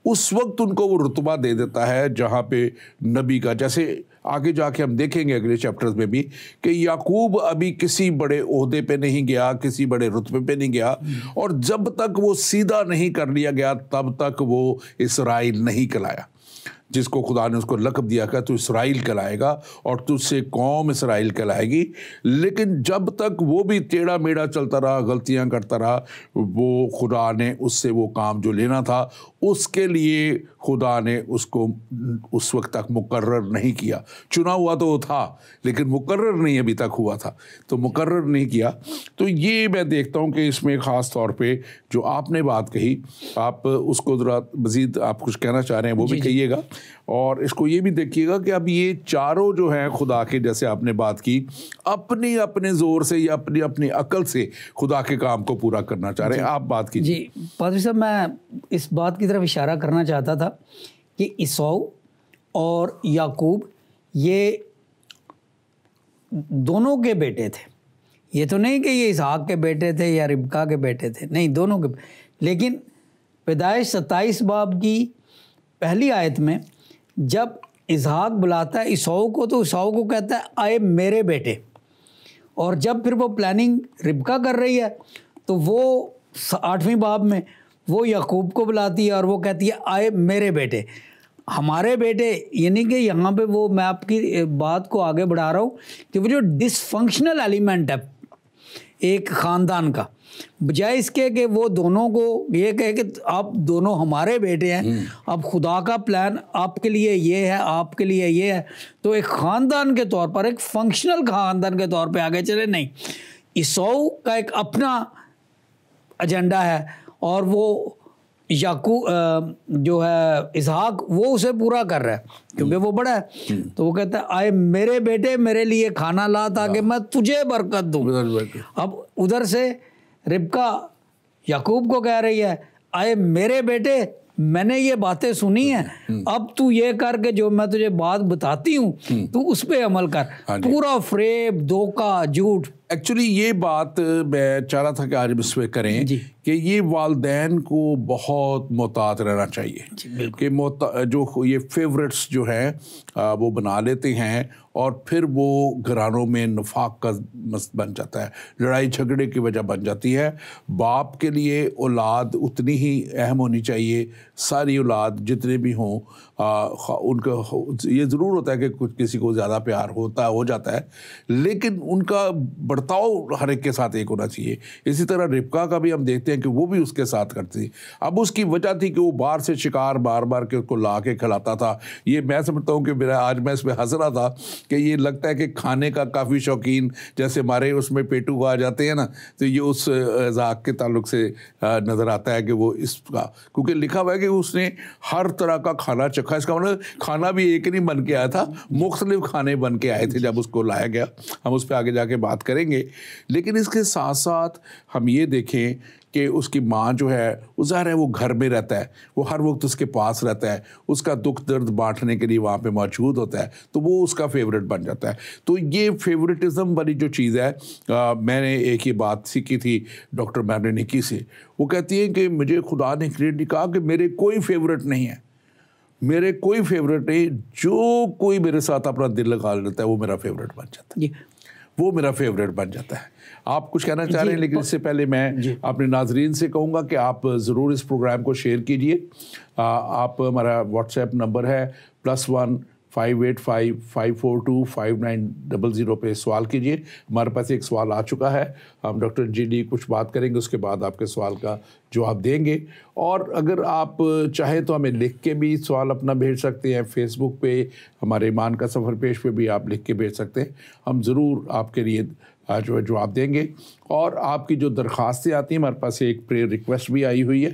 [SPEAKER 1] उस वक्त उनको वो रुतबा दे देता है जहाँ पे नबी का, जैसे आगे जाके हम देखेंगे अगले चैप्टर्स में भी कि याकूब अभी किसी बड़े ओहदे पे नहीं गया, किसी बड़े रुतबे पे नहीं गया, और जब तक वो सीधा नहीं कर लिया गया तब तक वो इसराइल नहीं कहलाया, जिसको खुदा ने उसको लक़ब दिया कि तू इसराइल कहलाएगा और तुझसे कौम इसराइल कहलाएगी। लेकिन जब तक वो भी टेढ़ा मेढ़ा चलता रहा, गलतियां करता रहा, वो खुदा ने उससे वो काम जो लेना था उसके लिए खुदा ने उसको उस वक्त तक मुकर्रर नहीं किया। चुना हुआ तो वो था लेकिन मुकर्रर नहीं अभी तक हुआ था, तो मुकर्रर नहीं किया। तो ये मैं देखता हूँ कि इसमें ख़ास तौर पे जो आपने बात कही, आप उसको ज़रा मज़ीद आप कुछ कहना चाह रहे हैं वो भी कहिएगा। और इसको ये भी देखिएगा कि अब ये चारों जो हैं खुदा के, जैसे आपने बात की, अपने अपने ज़ोर से या अपनी अपनी अकल से खुदा के काम को पूरा करना चाह रहे हैं। आप बात कीजिए।
[SPEAKER 2] जी पादरी साहब, मैं इस बात की तरफ इशारा करना चाहता था कि ईसौ और याकूब ये दोनों के बेटे थे। ये तो नहीं कि ये इसहाक के बेटे थे या रिबका के बेटे थे, नहीं, दोनों के। लेकिन पैदाइश 27 बाब की पहली आयत में जब इसहाक बुलाता है ईसौ को, तो ईसौ को कहता है आए मेरे बेटे। और जब फिर वो प्लानिंग रिबका कर रही है तो वो 8वीं बाब में वो याकूब को बुलाती है और वो कहती है आए मेरे बेटे, हमारे बेटे। यानी कि यहाँ पे वो, मैं आपकी बात को आगे बढ़ा रहा हूँ कि वो जो डिसफंक्शनल एलिमेंट है एक ख़ानदान का, बजाय इसके कि वो दोनों को ये कहे कि आप दोनों हमारे बेटे हैं, अब खुदा का प्लान आपके लिए ये है, आपके लिए ये है, तो एक ख़ानदान के तौर पर, एक फंक्शनल ख़ानदान के तौर पे आगे चले। नहीं, ईसौ का एक अपना एजेंडा है और वो याकूब जो है इसहाक वो उसे पूरा कर रहा है क्योंकि वो बड़ा है। तो वो कहता है आए मेरे बेटे, मेरे लिए खाना ला ताकि मैं तुझे बरकत दूं। अब उधर से रिबका याकूब को कह रही है आए मेरे बेटे, मैंने ये बातें सुनी हैं, अब तू ये कर के जो मैं तुझे बात बताती हूँ तू उस पर अमल कर। पूरा फ्रेब, धोखा, झूठ।
[SPEAKER 1] एक्चुअली ये बात मैं चाह रहा था कि आज इसमें करें कि ये वालदैन को बहुत मोहतात रहना चाहिए कि जो ये फेवरेट्स जो हैं वो बना लेते हैं और फिर वो घरानों में नफाक का मस्त बन जाता है, लड़ाई झगड़े की वजह बन जाती है। बाप के लिए औलाद उतनी ही अहम होनी चाहिए, सारी औलाद जितने भी हों उनका ये ज़रूर होता है कि कुछ किसी को ज़्यादा प्यार हो जाता है, लेकिन उनका बर्ताव हर एक के साथ एक होना चाहिए। इसी तरह रिबका का भी हम देखते हैं कि वो भी उसके साथ करती थी। अब उसकी वजह थी कि वो बाहर से शिकार बार बार के उसको ला के खिलाता था। ये मैं समझता हूँ कि मेरा आज मैं इसमें हंस रहा था कि ये लगता है कि खाने का काफ़ी शौकीन, जैसे हमारे उसमें पेटू को आ जाते हैं ना, तो ये उस ज़ाक के ताल्लुक से नज़र आता है कि वो इसका, क्योंकि लिखा हुआ है कि उसने हर तरह का खाना चखा। इसका मतलब खाना भी एक नहीं बन के आया था, मुख्तलिफ खाने बन के आए थे जब उसको लाया गया। हम उस पर आगे जाके बात करेंगे। लेकिन इसके साथ साथ हम ये देखें कि उसकी माँ जो है वो ज़ाहिर है वो घर में रहता है, वो हर वक्त उसके पास रहता है, उसका दुख दर्द बांटने के लिए वहाँ पे मौजूद होता है, तो वो उसका फेवरेट बन जाता है। तो ये फेवरेटिज़म वाली जो चीज़ है, मैंने एक ही बात सीखी थी डॉक्टर मैरनिकी से। वो कहती है कि मुझे खुदा ने क्लियरली कहा कि मेरे कोई फेवरेट नहीं है, मेरे कोई फेवरेट नहीं, जो कोई मेरे साथ अपना दिल लगा लेता है वो मेरा फेवरेट बन जाता है, वो मेरा फेवरेट बन जाता है। आप कुछ कहना चाह रहे हैं, लेकिन इससे पहले मैं अपने नाजरीन से कहूँगा कि आप ज़रूर इस प्रोग्राम को शेयर कीजिए। आप हमारा व्हाट्सएप नंबर है +1 585 542 5900 पे सवाल कीजिए। हमारे पास एक सवाल आ चुका है, हम डॉक्टर जी कुछ बात करेंगे, उसके बाद आपके सवाल का जवाब देंगे। और अगर आप चाहें तो हमें लिख के भी सवाल अपना भेज सकते हैं, फेसबुक पे हमारे ईमान का सफ़र पेज पे भी आप लिख के भेज सकते हैं, हम ज़रूर आपके लिए जो है जवाब देंगे। और आपकी जो दरख्वास्तें आती हैं, हमारे पास एक प्रेयर रिक्वेस्ट भी आई हुई है,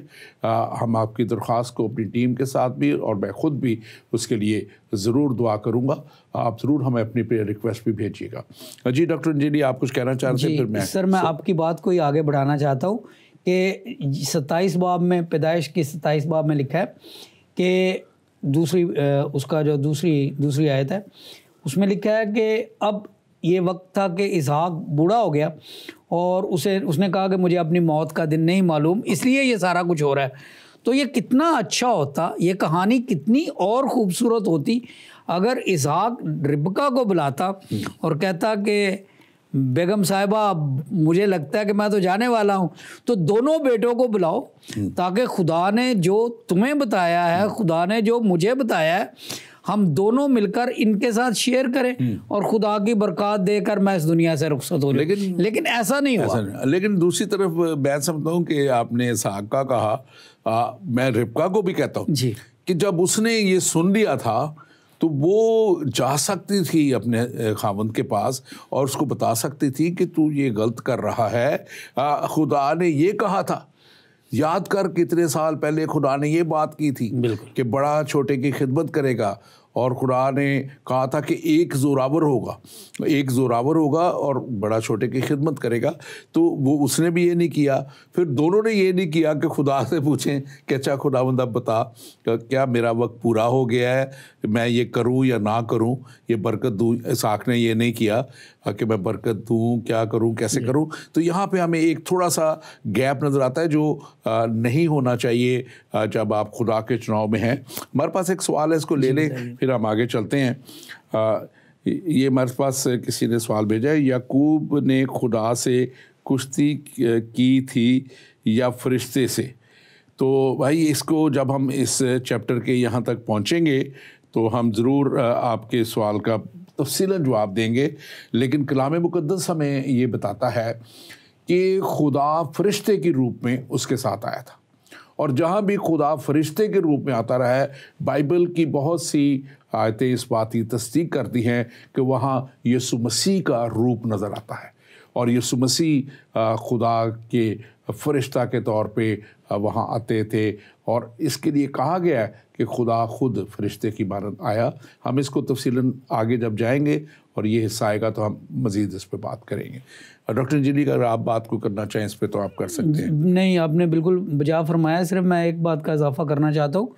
[SPEAKER 1] हम आपकी दरख्वास्त को अपनी टीम के साथ भी और मैं ख़ुद भी उसके लिए ज़रूर दुआ करूँगा। आप ज़रूर हमें अपनी प्रेयर रिक्वेस्ट भी भेजिएगा। जी डॉक्टर जी, आप कुछ कहना चाहते हैं? फिर
[SPEAKER 2] सर मैं आपकी बात को ही आगे बढ़ाना चाहता हूँ कि 27 बाब में, पैदाइश की 27 बाब में लिखा है कि उसका जो दूसरी आयत है उसमें लिखा है कि अब ये वक्त था कि इसहाक बूढ़ा हो गया और उसने कहा कि मुझे अपनी मौत का दिन नहीं मालूम, इसलिए ये सारा कुछ हो रहा है। तो ये कितना अच्छा होता, ये कहानी कितनी और ख़ूबसूरत होती अगर इसहाक रिबका को बुलाता और कहता कि बेगम साहिबा मुझे लगता है कि मैं तो जाने वाला हूँ, तो दोनों बेटों को बुलाओ ताकि खुदा ने जो तुम्हें बताया है, खुदा ने जो मुझे बताया है, हम दोनों मिलकर इनके साथ शेयर करें और खुदा की बरकत देकर मैं इस दुनिया से रुखसत हो। लेकिन ऐसा नहीं हुआ।
[SPEAKER 1] लेकिन दूसरी तरफ मैं समझता हूँ कि आपने इसहाक का कहा, मैं रिबका को भी कहता हूँ कि जब उसने ये सुन लिया था तो वो जा सकती थी अपने खावंद के पास और उसको बता सकती थी कि तू ये गलत कर रहा है, खुदा ने ये कहा था याद कर कितने साल पहले खुदा ने ये बात की थी कि बड़ा छोटे की खिदमत करेगा, और खुदा ने कहा था कि एक ज़ोरावर होगा और बड़ा छोटे की खिदमत करेगा। तो वो उसने भी ये नहीं किया। फिर दोनों ने ये नहीं किया कि खुदा से पूछें कि अच्छा खुदावंद अब बता क्या मेरा वक्त पूरा हो गया है, मैं ये करूं या ना करूं, ये बरकत दूं। इसहाक ने ये नहीं किया कि मैं बरकत दूं, क्या करूं, कैसे करूं। तो यहाँ पे हमें एक थोड़ा सा गैप नज़र आता है जो नहीं होना चाहिए जब आप खुदा के चुनाव में हैं। हमारे पास एक सवाल है, इसको ले लें फिर हम आगे चलते हैं। ये हमारे पास किसी ने सवाल भेजा है, याकूब ने खुदा से कुश्ती की थी या फरिश्ते से। तो भाई इसको जब हम इस चैप्टर के यहाँ तक पहुँचेंगे तो हम ज़रूर आपके सवाल का तफसीलन जवाब देंगे। लेकिन कलाम मुक़द्दस हमें ये बताता है कि खुदा फरिश्ते के रूप में उसके साथ आया था, और जहाँ भी खुदा फरिश्ते के रूप में आता रहा है, बाइबल की बहुत सी आयतें इस बात की तस्दीक करती हैं कि वहाँ यीशु मसीह का रूप नज़र आता है, और यीशु मसीह खुदा के फरिश्ता के तौर पे वहाँ आते थे। और इसके लिए कहा गया है कि खुदा खुद फरिश्ते की मानद आया। हम इसको तफसीलन आगे जब जाएंगे और ये हिस्सा आएगा तो हम मज़ीद इस पर बात करेंगे। डॉक्टर इंजीली अगर आप बात को करना चाहें इस पर तो आप कर सकते हैं।
[SPEAKER 2] नहीं, आपने बिल्कुल बजा फरमाया। सिर्फ मैं एक बात का इजाफा करना चाहता हूँ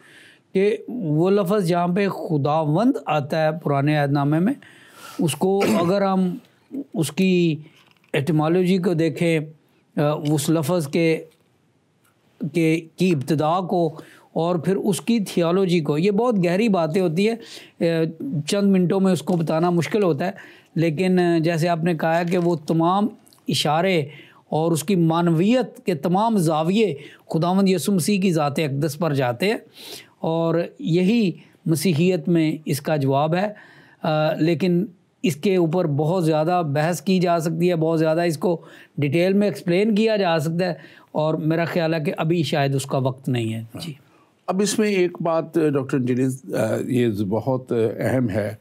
[SPEAKER 2] कि वो लफ्ज़ जहाँ पे खुदावंद आता है पुराने अहदनामे में, उसको अगर हम उसकी एटिमोलॉजी को देखें, उस लफ्ज़ की इब्तिदा को और फिर उसकी थियोलॉजी को, ये बहुत गहरी बातें होती है, चंद मिनटों में उसको बताना मुश्किल होता है। लेकिन जैसे आपने कहा है कि वो तमाम इशारे और उसकी मानवियत के तमाम ज़ाविये खुदावंद यीशु मसीह की ज़ात अक़दस पर जाते हैं, और यही मसीहियत में इसका जवाब है। लेकिन इसके ऊपर बहुत ज़्यादा बहस की जा सकती है, बहुत ज़्यादा इसको डिटेल में एक्सप्लेन किया जा सकता है, और मेरा ख्याल है कि अभी शायद उसका वक्त नहीं है। जी,
[SPEAKER 1] अब इसमें एक बात डॉक्टर इंजीलिस ये बहुत अहम है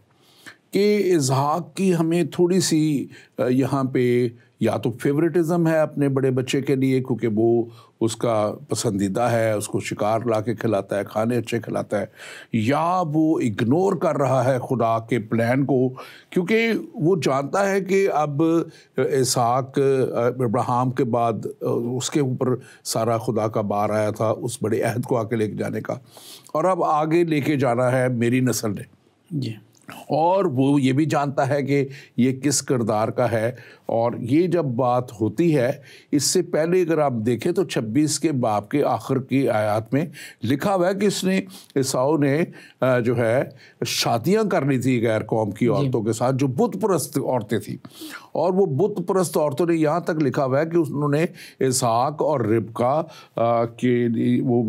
[SPEAKER 1] कि इसहाक की हमें थोड़ी सी यहाँ पे या तो फेवरेटिज़म है अपने बड़े बच्चे के लिए क्योंकि वो उसका पसंदीदा है, उसको शिकार ला के खिलाता है, खाने अच्छे खिलाता है, या वो इग्नोर कर रहा है खुदा के प्लान को क्योंकि वो जानता है कि अब इसहाक अब्राहम के बाद उसके ऊपर सारा खुदा का बार आया था उस बड़े अहद को आके लेके जाने का, और अब आगे लेके जाना है मेरी नस्ल ने
[SPEAKER 2] जी।
[SPEAKER 1] और वो ये भी जानता है कि ये किस किरदार का है। और ये जब बात होती है, इससे पहले अगर आप देखें तो 26 के बाब के आखिर की आयत में लिखा हुआ है कि इसने ईसाऊ ने जो है शादियां करनी थी गैर कौम की औरतों के साथ जो बुत परस्त औरतें थी, और वो बुत परस्त औरतों ने यहाँ तक लिखा हुआ है कि उन्होंने इसहाक और रिबका के वो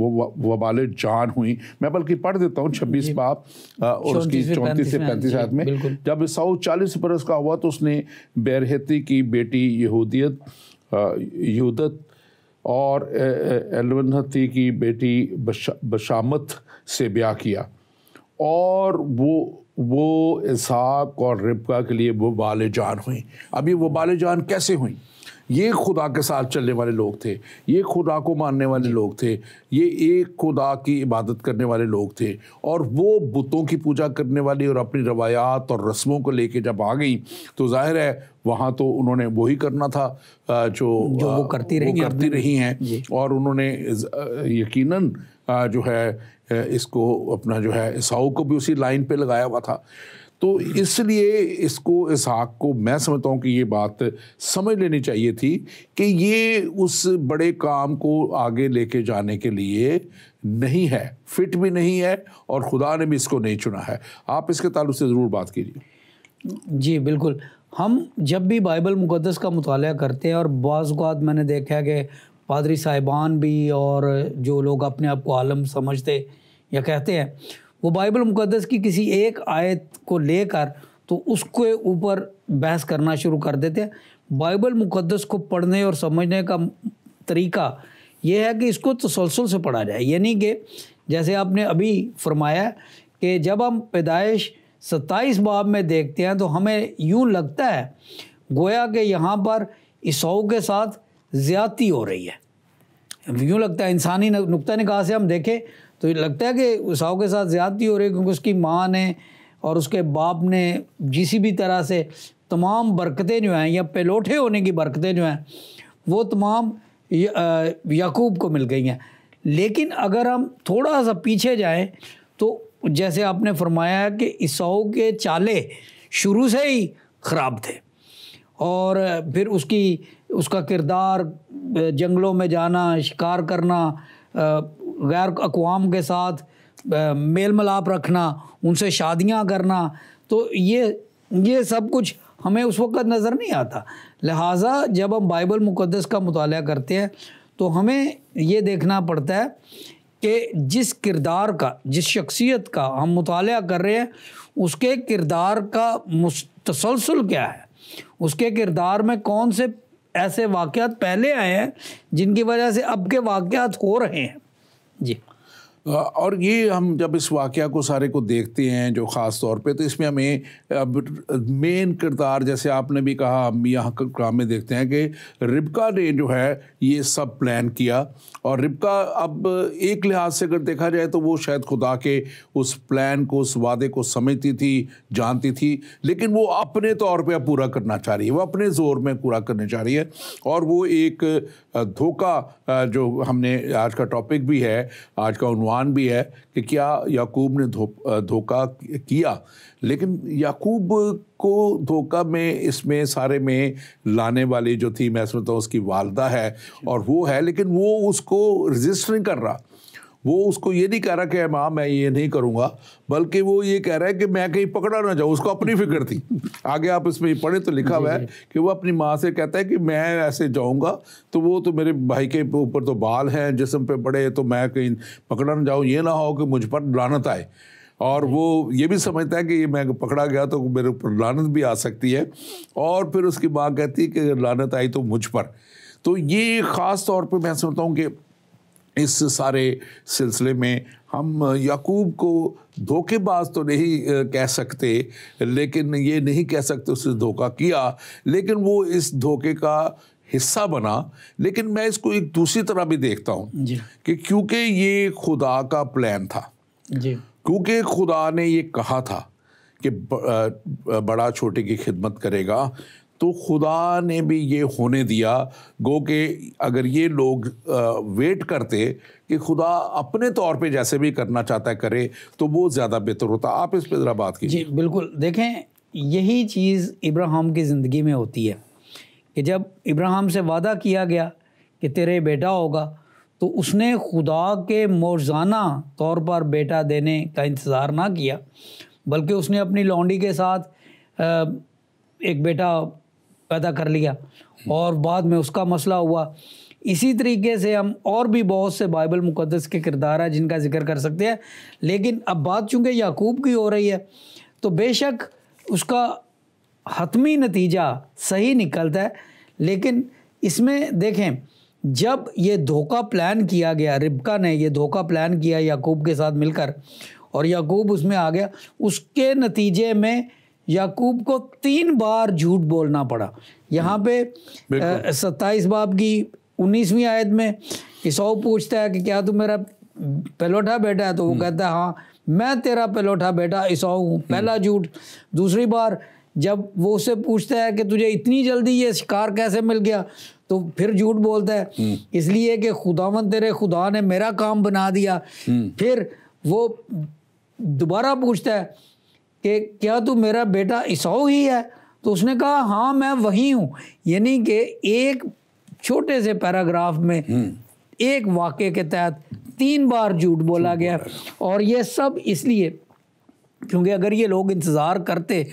[SPEAKER 1] वबाले जान हुई। मैं बल्कि पढ़ देता हूँ 26 बाब और उसकी 34 से 35 आयत में, जब ईसाऊ 40 बरस का हुआ तो उसने बेरहती की बेटी यहूदत और एलवनहती की बेटी बशामत से ब्याह किया, और वो इसहाक और रिबका के लिए वो बाले जान हुई। अब ये वो बाले जान कैसे हुई? ये खुदा के साथ चलने वाले लोग थे, ये खुदा को मानने वाले लोग थे, ये एक खुदा की इबादत करने वाले लोग थे, और वो बुतों की पूजा करने वाली और अपनी रवायात और रस्मों को लेके जब आ गई तो जाहिर है वहाँ तो उन्होंने वही करना था जो वो करती रही हैं, और उन्होंने यकीनन जो है इसको अपना जो है ईसाऊ को भी उसी लाइन पे लगाया हुआ था। तो इसलिए इसको इसहाक को मैं समझता हूँ कि ये बात समझ लेनी चाहिए थी कि ये उस बड़े काम को आगे लेके जाने के लिए नहीं है, फिट भी नहीं है, और खुदा ने भी इसको नहीं चुना है। आप इसके ताल्लुक से ज़रूर बात कीजिए।
[SPEAKER 2] जी बिल्कुल। हम जब भी बाइबल मुक़द्दस का मुताला करते हैं, और बाज़ औक़ात मैंने देखा है कि पादरी साहिबान भी और जो लोग अपने आप को आलम समझते या कहते हैं, वो बाइबल मुक़द्दस की किसी एक आयत को लेकर तो उसके ऊपर बहस करना शुरू कर देते हैं। बाइबल मुक़द्दस को पढ़ने और समझने का तरीका ये है कि इसको तसलसल से पढ़ा जाए, यानी कि जैसे आपने अभी फरमाया कि जब हम पैदाइश 27 बाब में देखते हैं तो हमें यूँ लगता है गोया कि यहाँ पर ईसाऊ के साथ ज़्यादती हो रही है। यूँ लगता है इंसानी नुक्ता निगाह से हम देखें तो लगता है कि ईसाऊ के साथ ज़्यादती हो रही है, क्योंकि उसकी माँ ने और उसके बाप ने किसी भी तरह से तमाम बरकतें जो हैं या पेलोठे होने की बरकतें जो हैं वो तमाम याकूब को मिल गई हैं। लेकिन अगर हम थोड़ा सा पीछे जाएं तो जैसे आपने फरमाया है कि ईसाऊ के चाले शुरू से ही ख़राब थे, और फिर उसका किरदार जंगलों में जाना, शिकार करना, गैर अक़वाम के साथ मेल मिलाप रखना, उनसे शादियां करना, तो ये सब कुछ हमें उस वक़्त नज़र नहीं आता। लिहाजा जब हम बाइबल मुक़द्दस का मुताला करते हैं तो हमें ये देखना पड़ता है कि जिस किरदार का, जिस शख्सियत का हम मुताला कर रहे हैं उसके किरदार का तसलसल क्या है, उसके किरदार में कौन से ऐसे वाक़यात पहले आए हैं जिनकी वजह से अब के वाक़यात हो रहे हैं। जी।
[SPEAKER 1] और ये हम जब इस वाक़या को सारे को देखते हैं जो ख़ास तौर पे, तो इसमें हमें अब मेन किरदार, जैसे आपने भी कहा, हम यहाँ काम में देखते हैं कि रिबका ने जो है ये सब प्लान किया। और रिबका अब एक लिहाज से अगर देखा जाए तो वो शायद खुदा के उस प्लान को, उस वादे को समझती थी, जानती थी, लेकिन वो अपने तौर पे पूरा करना चाह रही है, वो अपने ज़ोर में पूरा करना चाह रही है। और वो एक धोखा, जो हमने आज का टॉपिक भी है, आज का उन्वान भी है कि क्या याकूब ने धोखा किया। लेकिन याकूब को धोखा में, इसमें सारे में लाने वाली जो थी, मैं समझता हूँ उसकी वालदा है और वो है, लेकिन वो उसको रजिस्ट नहीं कर रहा। वो उसको ये नहीं कह रहा कि माँ मैं ये नहीं करूँगा, बल्कि वो ये कह रहा है कि मैं कहीं पकड़ा ना जाऊँ। उसको अपनी फिक्र थी। आगे आप इसमें पढ़े तो लिखा हुआ है कि वो अपनी माँ से कहता है कि मैं ऐसे जाऊँगा तो वो तो मेरे भाई के ऊपर तो बाल हैं जिस्म पे पड़े, तो मैं कहीं पकड़ा ना जाऊँ, ये ना हो कि मुझ पर लानत आए। और वो ये भी समझता है कि मैं पकड़ा गया तो मेरे ऊपर लानत भी आ सकती है। और फिर उसकी माँ कहती है कि लानत आई तो मुझ पर। तो ये ख़ास तौर पे मैं समझता हूँ कि इस सारे सिलसिले में हम याकूब को धोखेबाज तो नहीं कह सकते, लेकिन ये नहीं कह सकते उसने धोखा किया, लेकिन वो इस धोखे का हिस्सा बना। लेकिन मैं इसको एक दूसरी तरह भी देखता हूँ कि क्योंकि ये खुदा का प्लान था, क्योंकि खुदा ने ये कहा था कि बड़ा छोटे की खिदमत करेगा, तो खुदा ने भी ये होने दिया। गो के अगर ये लोग वेट करते कि खुदा अपने तौर पे जैसे भी करना चाहता है करे तो वो ज़्यादा बेहतर होता। आप इस पर ज़रा बात कीजिए।
[SPEAKER 2] जी बिल्कुल। देखें, यही चीज़ इब्राहिम की ज़िंदगी में होती है कि जब इब्राहिम से वादा किया गया कि तेरे बेटा होगा, तो उसने खुदा के मौज़ाना तौर पर बेटा देने का इंतज़ार ना किया, बल्कि उसने अपनी लौंडी के साथ एक बेटा पैदा कर लिया और बाद में उसका मसला हुआ। इसी तरीके से हम और भी बहुत से बाइबल मुक़द्दस के किरदार हैं जिनका जिक्र कर सकते हैं। लेकिन अब बात चूँकि याकूब की हो रही है तो बेशक उसका हतमी नतीजा सही निकलता है। लेकिन इसमें देखें, जब ये धोखा प्लान किया गया, रिबका ने ये धोखा प्लान किया याकूब के साथ मिलकर, और याकूब उसमें आ गया, उसके नतीजे में याकूब को 3 बार झूठ बोलना पड़ा। यहाँ पे 27 बाब की 19वीं आयत में ईसाऊ पूछता है कि क्या तू मेरा पहलौठा बेटा है, तो वो कहता है हाँ मैं तेरा पहलौठा बेटा ईसाऊ हूँ। पहला झूठ। दूसरी बार जब वो उससे पूछता है कि तुझे इतनी जल्दी ये शिकार कैसे मिल गया, तो फिर झूठ बोलता है इसलिए कि खुदावन तेरे खुदा ने मेरा काम बना दिया। फिर वो दोबारा पूछता है कि क्या तू मेरा बेटा ईसाऊ ही है, तो उसने कहा हाँ मैं वही हूँ। यानी कि एक छोटे से पैराग्राफ में एक वाक़े के तहत 3 बार झूठ बोला गया। और ये सब इसलिए क्योंकि अगर ये लोग इंतज़ार करते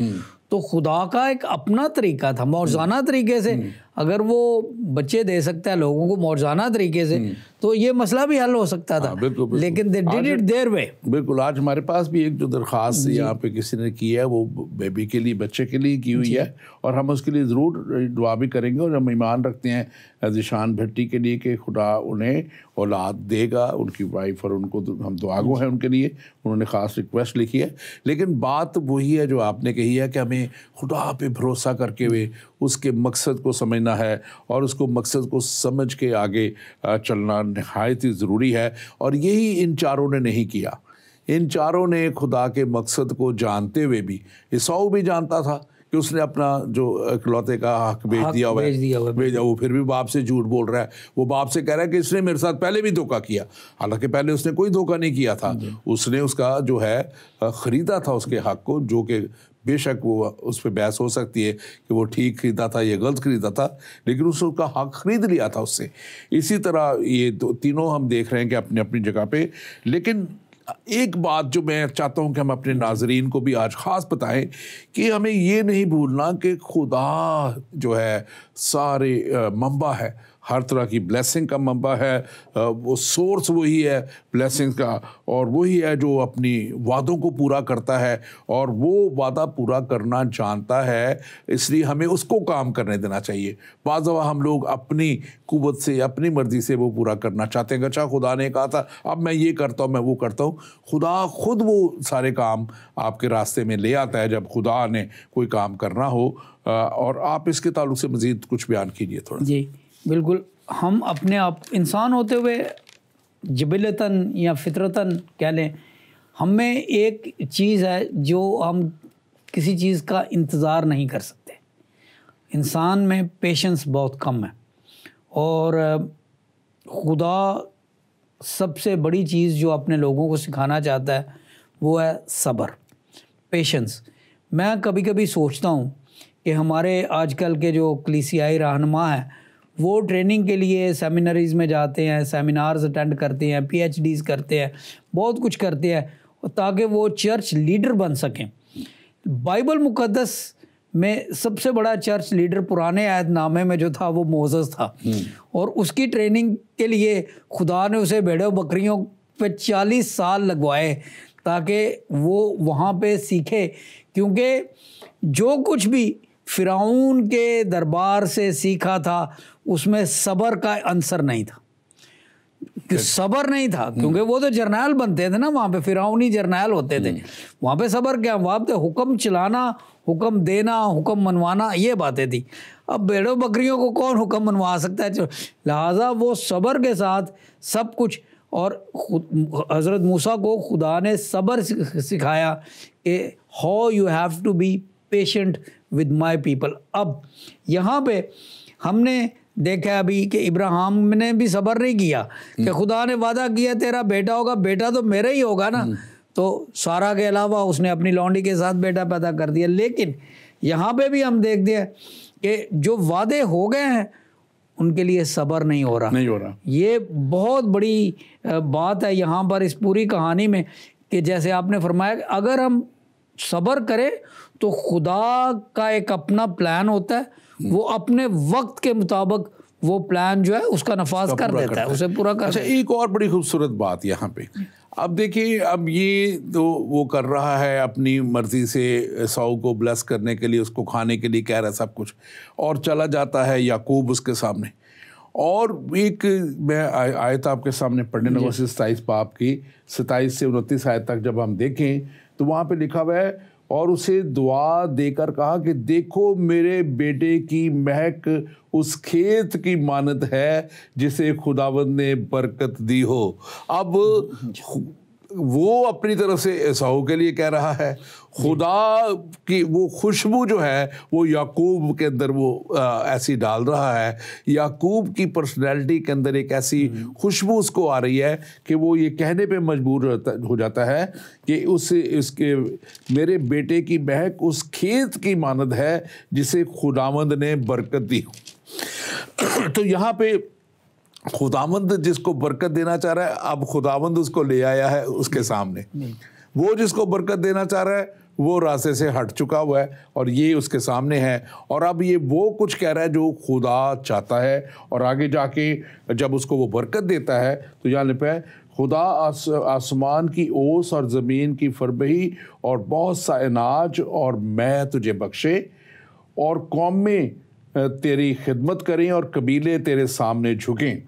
[SPEAKER 2] तो खुदा का एक अपना तरीका था, मौज़ाना तरीके से अगर वो बच्चे दे सकता है लोगों को मौज़ाना तरीके से, तो ये मसला भी हल हो सकता था। बिल्कुल। लेकिन they did it their way.
[SPEAKER 1] बिल्कुल। आज हमारे पास भी एक जो दरख्वास्त यहाँ पे किसी ने की है वो बेबी के लिए, बच्चे के लिए की हुई है, और हम उसके लिए ज़रूर दुआ भी करेंगे। और हम ईमान रखते हैं ज़ीशान भट्टी के लिए कि खुदा उन्हें औलाद देगा, उनकी वाइफ, और उनको हम दुआगो हैं उनके लिए। उन्होंने ख़ास रिक्वेस्ट लिखी है। लेकिन बात वही है जो आपने कही है कि हमें खुदा पे भरोसा करके हुए उसके मकसद को समझना है और उसको मकसद को समझ के आगे चलना नहायत ही ज़रूरी है। और यही इन चारों ने नहीं किया। इन चारों ने खुदा के मकसद को जानते हुए भी, ईसाऊ भी जानता था कि उसने अपना जो इकलौते का हक बेच दिया हुआ है, वो फिर भी बाप से झूठ बोल रहा है। वो बाप से कह रहा है कि इसने मेरे साथ पहले भी धोखा किया, हालांकि पहले उसने कोई धोखा नहीं किया था। उसने उसका जो है ख़रीदा था उसके हक को, जो कि बेशक वो उस पर बहस हो सकती है कि वो ठीक खरीदा था या गलत खरीदा था, लेकिन उसने उसका हक खरीद लिया था उससे। इसी तरह ये तीनों हम देख रहे हैं कि अपनी अपनी जगह पे। लेकिन एक बात जो मैं चाहता हूं कि हम अपने नाजरीन को भी आज ख़ास बताएं कि हमें ये नहीं भूलना कि खुदा जो है सारे मंबा है, हर तरह की ब्लेसिंग का मंबा है, वो सोर्स वही है ब्लेसिंग का, और वही है जो अपनी वादों को पूरा करता है और वो वादा पूरा करना जानता है। इसलिए हमें उसको काम करने देना चाहिए। बाज़ दफ़ा हम लोग अपनी कुव्वत से, अपनी मर्ज़ी से वो पूरा करना चाहते हैं। अच्छा, खुदा ने कहा था अब मैं ये करता हूँ, मैं वो करता हूँ। खुदा खुद वो सारे काम आपके रास्ते में ले आता है जब खुदा ने कोई काम करना हो। और आप इसके ताल्लुक से मज़ीद कुछ बयान कीजिए थोड़ा।
[SPEAKER 2] जी बिल्कुल। हम अपने आप इंसान होते हुए जबिलतन या फितरतन कह लें, हमें एक चीज़ है जो हम किसी चीज़ का इंतज़ार नहीं कर सकते। इंसान में पेशेंस बहुत कम है, और खुदा सबसे बड़ी चीज़ जो अपने लोगों को सिखाना चाहता है वो है सब्र, पेशेंस। मैं कभी कभी सोचता हूँ कि हमारे आजकल के जो कलीसियाई रहनुमा हैं वो ट्रेनिंग के लिए सेमिनरीज़ में जाते हैं, सेमिनार्स अटेंड करते हैं, PhDs करते हैं, बहुत कुछ करते हैं ताकि वो चर्च लीडर बन सकें। बाइबल मुक़द्दस में सबसे बड़ा चर्च लीडर पुराने अहदनामे में जो था वो मोसेस था, और उसकी ट्रेनिंग के लिए खुदा ने उसे भेड़ों बकरियों पे 40 साल लगवाए ताकि वो वहाँ पे सीखे। क्योंकि जो कुछ भी फ़िरौन के दरबार से सीखा था उसमें सब्र का अंसर नहीं था, कि सब्र नहीं था, क्योंकि वो तो जर्नैल बनते थे ना वहाँ पे, फ़िरौनी जर्नैल होते थे। वहाँ पे सब्र क्या, वहाँ पे हुक्म चलाना, हुक्म देना, हुक्म मनवाना, ये बातें थी। अब भेड़ों बकरियों को कौन हुक्म मनवा सकता है? लिहाजा वो सब्र के साथ सब कुछ, और हज़रत मूसा को खुदा ने सब्र सिखाया कि how you have to be patient with my people. अब यहाँ पे हमने देखा अभी कि इब्राहिम ने भी सब्र नहीं किया कि खुदा ने वादा किया तेरा बेटा होगा, बेटा तो मेरा ही होगा ना, तो सारा के अलावा उसने अपनी लौंडी के साथ बेटा पैदा कर दिया। लेकिन यहाँ पे भी हम देखते हैं कि जो वादे हो गए हैं उनके लिए सब्र नहीं हो रहा। ये बहुत बड़ी बात है यहाँ पर इस पूरी कहानी में, कि जैसे आपने फरमाया अगर हम सब्र करें तो खुदा का एक अपना प्लान होता है, वो अपने वक्त के मुताबिक वो प्लान जो है उसका नफाज कर देता है, उसे पूरा कर।
[SPEAKER 1] अच्छा, एक और बड़ी खूबसूरत बात यहाँ पे, अब देखिए, अब ये तो वो कर रहा है अपनी मर्जी से, ईसाऊ को ब्लेस करने के लिए, उसको खाने के लिए कह रहा है सब कुछ, और चला जाता है याकूब उसके सामने। और एक मैं आयत आपके सामने पढ़ने लगा 27 बाब की 27 से 29 आयत तक जब हम देखें तो वहाँ पे लिखा हुआ है, और उसे दुआ देकर कहा कि देखो मेरे बेटे की महक उस खेत की मानद है जिसे खुदावंद ने बरकत दी हो। अब वो अपनी तरफ से ईसाऊ के लिए कह रहा है, खुदा की वो खुशबू जो है वो याकूब के अंदर वो ऐसी डाल रहा है, याकूब की पर्सनैलिटी के अंदर एक ऐसी खुशबू उसको आ रही है कि वो ये कहने पे मजबूर हो जाता है कि उसके मेरे बेटे की महक उस खेत की मानद है जिसे खुदावंद ने बरकत दी। तो यहाँ पे खुदावंद जिसको बरकत देना चाह रहा है, अब खुदावंद उसको ले आया है उसके सामने। वो जिसको बरकत देना चाह रहा है वो रास्ते से हट चुका हुआ है और ये उसके सामने है, और अब ये वो कुछ कह रहा है जो खुदा चाहता है। और आगे जाके जब उसको वो बरकत देता है तो यहाँ लिखा है, खुदा आसमान की ओस और ज़मीन की फरबही और बहुत सा अनाज और मैं तुझे बख्शे, और कौमें तेरी खिदमत करें और कबीले तेरे सामने झुकें।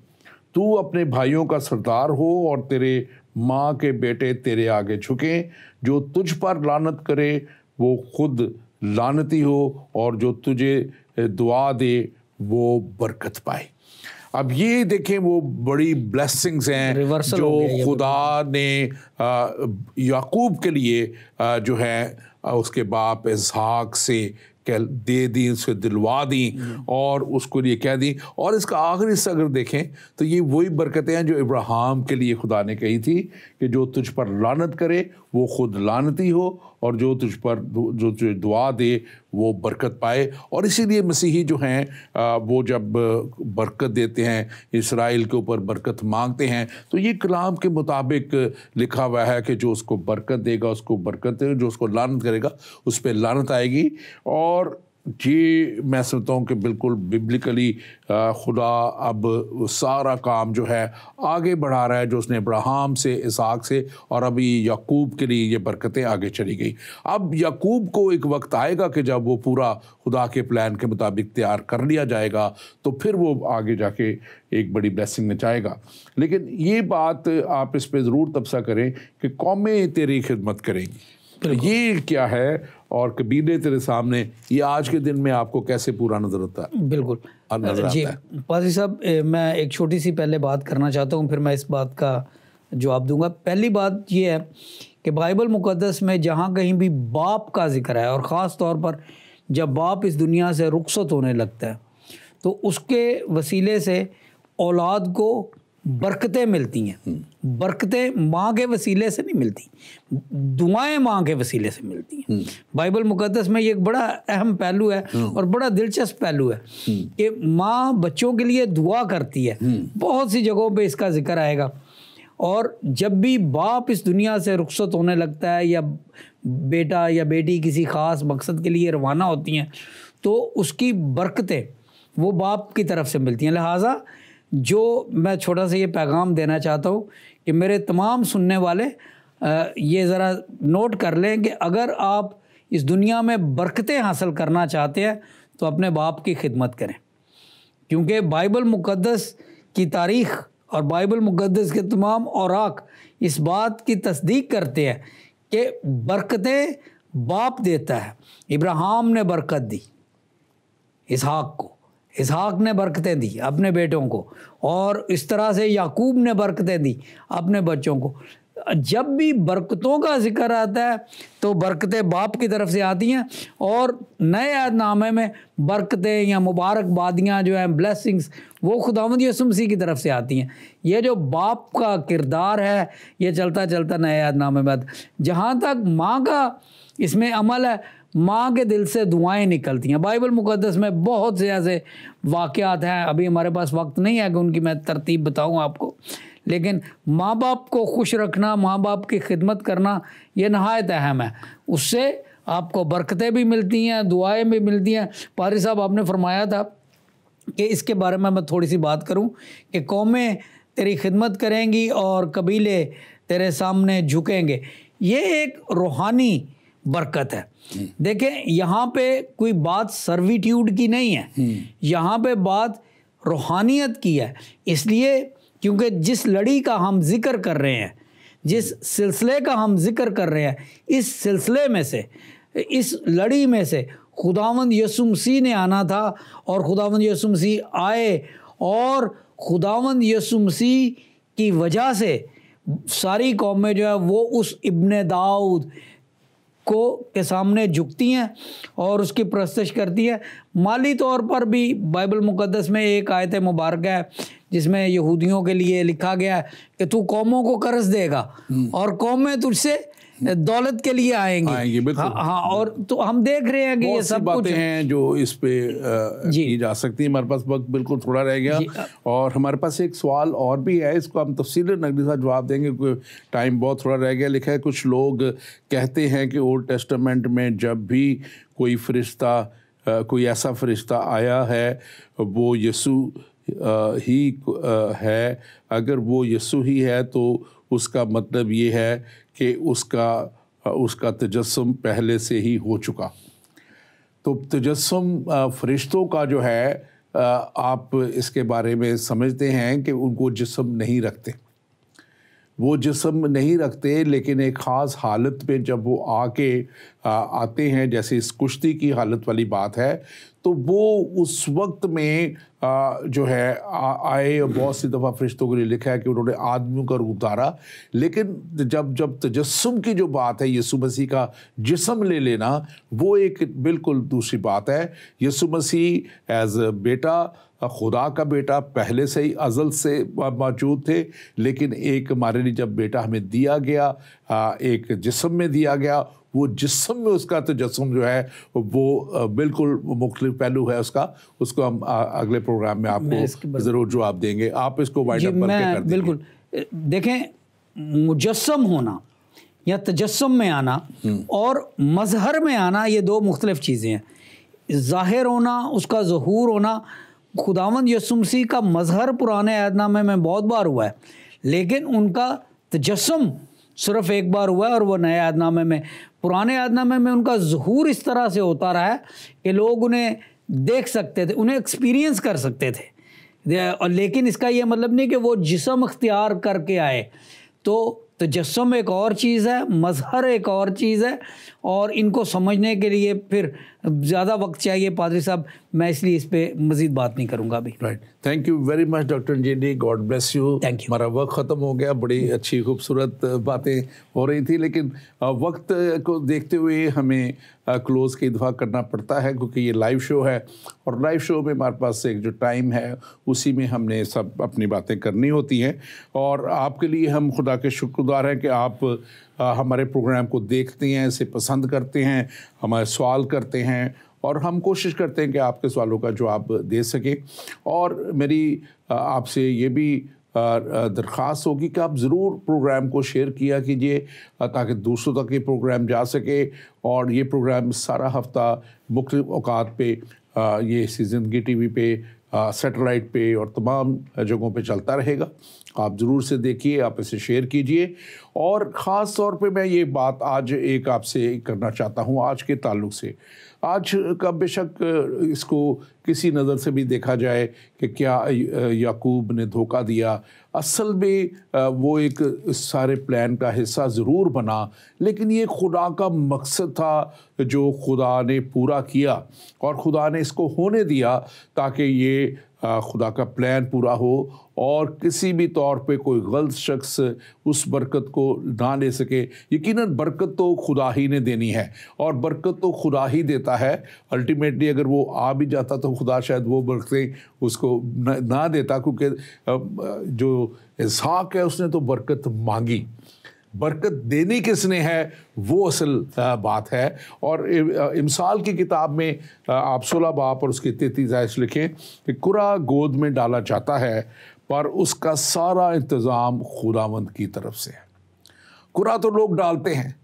[SPEAKER 1] तू अपने भाइयों का सरदार हो और तेरे माँ के बेटे तेरे आगे झुकें। जो तुझ पर लानत करे वो खुद लानती हो, और जो तुझे दुआ दे वो बरकत पाए। अब ये देखें वो बड़ी ब्लेसिंग्स हैं जो खुदा ने याकूब के लिए जो है उसके बाप इसहाक से दे दी, उसे दिलवा दी और उसको लिए कह दी। और इसका आखिरी हिस्सा अगर देखें तो ये वही बरकतें हैं जो इब्राहिम के लिए खुदा ने कही थी कि जो तुझ पर लानत करे वो खुद लानती हो और जो तुझ पर जो तुझे दुआ दे वो बरकत पाए। और इसीलिए मसीही जो हैं वो जब बरकत देते हैं, इसराइल के ऊपर बरकत मांगते हैं, तो ये कलाम के मुताबिक लिखा हुआ है कि जो उसको बरकत देगा उसको बरकत देगा, जो उसको लानत करेगा उस पर लानत आएगी। और ये मैं समझता हूँ कि बिल्कुल बिब्लिकली खुदा अब सारा काम जो है आगे बढ़ा रहा है, जो उसने इब्राहिम से, इसहाक से और अभी याकूब के लिए ये बरकतें आगे चली गई। अब याकूब को एक वक्त आएगा कि जब वो पूरा खुदा के प्लान के मुताबिक तैयार कर लिया जाएगा तो फिर वो आगे जाके एक बड़ी ब्लेसिंग में जाएगा। लेकिन ये बात आप इस पर ज़रूर तबसरा करें कि कौमें तेरी खिदमत करेंगी, तो ये क्या है और कबीले तेरे सामने, ये आज के दिन में आपको कैसे पूरा नजर आता है?
[SPEAKER 2] बिल्कुल
[SPEAKER 1] नजर
[SPEAKER 2] जी
[SPEAKER 1] आता है।
[SPEAKER 2] पाजी साहब, मैं एक छोटी सी पहले बात करना चाहता हूँ, फिर मैं इस बात का जवाब दूंगा। पहली बात ये है कि बाइबल मुक़द्दस में जहाँ कहीं भी बाप का जिक्र है, और ख़ास तौर पर जब बाप इस दुनिया से रुखसत होने लगता है तो उसके वसीले से औलाद को बरकतें मिलती हैं। बरकतें माँ के वसीले से नहीं मिलती, दुआएं माँ के वसीले से मिलती हैं। बाइबल मुक़द्दस में ये एक बड़ा अहम पहलू है और बड़ा दिलचस्प पहलू है कि माँ बच्चों के लिए दुआ करती है। बहुत सी जगहों पे इसका जिक्र आएगा। और जब भी बाप इस दुनिया से रुखसत होने लगता है या बेटा या बेटी किसी ख़ास मकसद के लिए रवाना होती हैं तो उसकी बरकतें वो बाप की तरफ से मिलती हैं। लिहाजा जो मैं छोटा सा ये पैगाम देना चाहता हूँ कि मेरे तमाम सुनने वाले ये ज़रा नोट कर लें कि अगर आप इस दुनिया में बरकतें हासिल करना चाहते हैं तो अपने बाप की खिदमत करें, क्योंकि बाइबल मुक़द्दस की तारीख़ और बाइबल मुक़द्दस के तमाम औराक इस बात की तस्दीक करते हैं कि बरकतें बाप देता है। इब्राहिम ने बरकत दी इसहाक को, इसहाक ने बरकतें दी अपने बेटों को, और इस तरह से याकूब ने बरकतें दी अपने बच्चों को। जब भी बरकतों का जिक्र आता है तो बरकतें बाप की तरफ से आती हैं, और नए अहदनामे में बरकतें या मुबारकबादियाँ जो हैं, ब्लेसिंग्स, वो खुदावंद यीशु मसीह की तरफ से आती हैं। ये जो बाप का किरदार है ये चलता चलता नए अहदनामे में। जहाँ तक माँ का इसमें अमल है, माँ के दिल से दुआएं निकलती हैं। बाइबल मुक़द्दस में बहुत से ऐसे वाक़यात हैं, अभी हमारे पास वक्त नहीं है कि उनकी मैं तरतीब बताऊं आपको, लेकिन माँ बाप को खुश रखना, माँ बाप की खिदमत करना ये नहायत अहम है। उससे आपको बरकतें भी मिलती हैं, दुआएं भी मिलती हैं। पारी साहब आपने फरमाया था कि इसके बारे में मैं थोड़ी सी बात करूं कि कौमें तेरी खिदमत करेंगी और कबीले तेरे सामने झुकेंगे। ये एक रूहानी बरकत है। देखें, यहाँ पे कोई बात सर्विट्यूड की नहीं है, यहाँ पे बात रूहानियत की है। इसलिए क्योंकि जिस लड़ी का हम जिक्र कर रहे हैं, जिस सिलसिले का हम जिक्र कर रहे हैं, इस सिलसिले में से, इस लड़ी में से खुदावंद यीशु मसीह ने आना था, और खुदावंद यीशु मसीह आए, और खुदावंद यीशु मसीह की वजह से सारी कौमें जो है वो उस इब्ने दाऊद को के सामने झुकती हैं और उसकी प्रस्तश करती है। माली तौर पर भी बाइबल मुक़द्दस में एक आयत मुबारक है जिसमें यहूदियों के लिए लिखा गया है कि तू कौमों को कर्ज देगा और कौमें तुझसे दौलत के लिए आएंगी। हाँ, और तो हम देख रहे हैं कि ये सब
[SPEAKER 1] बातें हैं जो इस पे की जा सकती है। हमारे पास वक्त बिल्कुल थोड़ा रह गया और हमारे पास एक सवाल और भी है, इसको हम तफसील नकदी साथ जवाब देंगे क्योंकि टाइम बहुत थोड़ा रह गया। लिखा है, कुछ लोग कहते हैं कि ओल्ड टेस्टामेंट में जब भी कोई फरिश्ता, कोई ऐसा फरिश्ता आया है वो यीशु ही है। अगर वो यीशु ही है तो उसका मतलब ये है कि उसका तजस्सुम पहले से ही हो चुका। तो तजस्सुम फरिश्तों का जो है, आप इसके बारे में समझते हैं कि उनको जिस्म नहीं रखते, वो जिस्म नहीं रखते, लेकिन एक ख़ास हालत में जब वो आते हैं, जैसे इस कुश्ती की हालत वाली बात है, तो तो वो उस वक्त में जो है आए, और बहुत सी दफ़ा फरिश्तों के लिए लिखा है कि उन्होंने आदमियों का रूप धारा। लेकिन जब तजस्सुम की जो बात है, यीशु मसीह का जिस्म ले लेना, वो एक बिल्कुल दूसरी बात है। यीशु मसीह एज अ बेटा, खुदा का बेटा, पहले से ही अज़ल से मौजूद थे, लेकिन एक हमारे लिए जब बेटा हमें दिया गया, एक जिस्म में दिया गया, वो जिस्म में उसका तजस्सुम जो है वो बिल्कुल मुख्तलिफ पहलू है उसको हम अगले प्रोग्राम में आपको ज़रूर जवाब देंगे। आप इसको वाइड अप करके कर दीजिए।
[SPEAKER 2] बिल्कुल देखें, मुजस्सम होना या तजस्सुम में आना और मजहर में आना, ये दो मुख्तलिफ चीज़ें हैं। ज़ाहिर होना, उसका ज़हूर होना, खुदावंद यीशु मसीह का मजहर पुराने अहदनामे में बहुत बार हुआ है, लेकिन उनका तजस्सुम सिर्फ एक बार हुआ है, और वो नए अहदनामे में, पुराने अहदनामे में उनका ज़हूर इस तरह से होता रहा है कि लोग उन्हें देख सकते थे, उन्हें एक्सपीरियंस कर सकते थे। और लेकिन इसका ये मतलब नहीं कि वो जिस्म अख्तियार करके आए। तो तजस्सुम एक और चीज़ है, मजहर एक और चीज़ है, और इनको समझने के लिए फिर ज़्यादा वक्त चाहिए पादरी साहब, मैं इसलिए इस पे मज़ीद बात नहीं करूँगा अभी।
[SPEAKER 1] Right, thank you very much doctor ji, god bless you.
[SPEAKER 2] Thank you.
[SPEAKER 1] हमारा वक्त ख़त्म हो गया, बड़ी अच्छी खूबसूरत बातें हो रही थी, लेकिन वक्त को देखते हुए हमें क्लोज़ की दफ़ा करना पड़ता है, क्योंकि ये लाइव शो है, और लाइव शो में हमारे पास एक जो टाइम है उसी में हमने सब अपनी बातें करनी होती हैं। और आपके लिए हम खुदा के शुक्रगुज़ार हैं कि आप हमारे प्रोग्राम को देखते हैं, इसे पसंद करते हैं, हमारे सवाल करते हैं, और हम कोशिश करते हैं कि आपके सवालों का जवाब दे सकें। और मेरी आपसे ये भी दरख्वास्त होगी कि आप ज़रूर प्रोग्राम को शेयर किया कीजिए, ताकि दूसरों तक ये प्रोग्राम जा सके। और ये प्रोग्राम सारा हफ्ता मुख्तलिफ औकात पे ये ज़िंदगी टीवी पे, सैटेलाइट पे और तमाम जगहों पे चलता रहेगा। आप ज़रूर से देखिए, आप इसे शेयर कीजिए। और ख़ास तौर पे मैं ये बात आज एक आपसे करना चाहता हूँ आज के ताल्लुक़ से। आज का बेशक इसको किसी नज़र से भी देखा जाए कि क्या याकूब ने धोखा दिया, असल में वो एक सारे प्लान का हिस्सा ज़रूर बना, लेकिन ये खुदा का मकसद था जो खुदा ने पूरा किया, और खुदा ने इसको होने दिया ताकि ये खुदा का प्लान पूरा हो, और किसी भी तौर पे कोई गलत शख्स उस बरकत को ना ले सके। यकीनन बरकत तो खुदा ही ने देनी है, और बरकत तो खुदा ही देता है। अल्टीमेटली अगर वो आ भी जाता तो खुदा शायद वो बरकतें उसको ना देता, क्योंकि जो इसहाक है उसने तो बरकत मांगी, बरकत देनी किसने है वो असल बात है। और इमसाल की किताब में आप 16 बाब और उसकी 33 आयत लिखें कि कुरा गोद में डाला जाता है, पर उसका सारा इंतज़ाम खुदावंद की तरफ से है। कुरा तो लोग डालते हैं,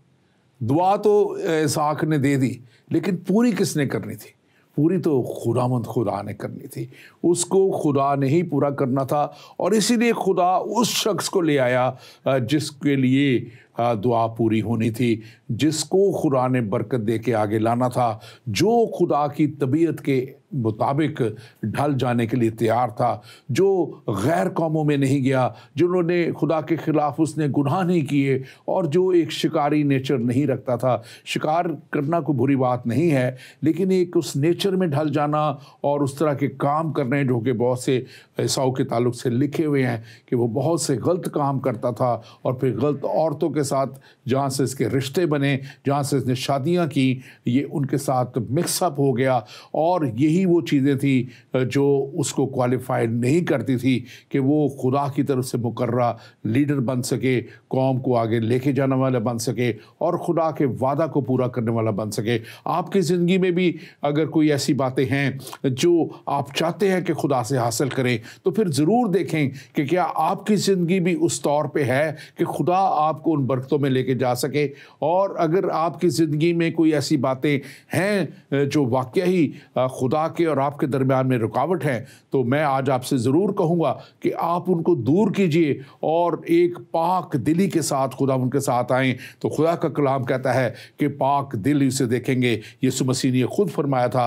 [SPEAKER 1] दुआ तो इसहाक ने दे दी, लेकिन पूरी किसने करनी थी? पूरी तो खुदावंद खुदा ने करनी थी, उसको खुदा ने ही पूरा करना था। और इसीलिए खुदा उस शख्स को ले आया जिसके लिए दुआ पूरी होनी थी, जिसको खुदा ने बरकत दे के आगे लाना था, जो खुदा की तबीयत के मुताबिक ढल जाने के लिए तैयार था, जो गैर कौमों में नहीं गया, जिन्होंने खुदा के ख़िलाफ़ उसने गुनाह नहीं किए, और जो एक शिकारी नेचर नहीं रखता था। शिकार करना कोई बुरी बात नहीं है, लेकिन एक उस नेचर में ढल जाना और उस तरह के काम करने जो कि बहुत से ईसाऊ के ताल्लुक़ से लिखे हुए हैं कि वो बहुत से गलत काम करता था, और फिर गलत औरतों के साथ जहाँ से इसके रिश्ते बने, जहाँ से इसने शादियाँ की, ये उनके साथ मिक्सअप हो गया। और यही वो चीज़ें थी जो उसको क्वालिफाइड नहीं करती थी कि वो खुदा की तरफ से मुकर्रा लीडर बन सके, कौम को आगे लेके जाने वाला बन सके, और खुदा के वादा को पूरा करने वाला बन सके। आपकी ज़िंदगी में भी अगर कोई ऐसी बातें हैं जो आप चाहते हैं कि खुदा से हासिल करें, तो फिर ज़रूर देखें कि क्या आपकी ज़िंदगी भी उस तौर पे है कि खुदा आपको उन बरकतों में लेके जा सके। और अगर आपकी ज़िंदगी में कोई ऐसी बातें हैं जो वाकई ही खुदा के और आपके दरमियान में रुकावट हैं, तो मैं आज आपसे ज़रूर कहूँगा कि आप उनको दूर कीजिए और एक पाक दिली के साथ खुदा उनके साथ आएँ। तो खुदा का कलाम कहता है कि पाक दिल उसे देखेंगे, यीशु मसीह ने खुद फरमाया था।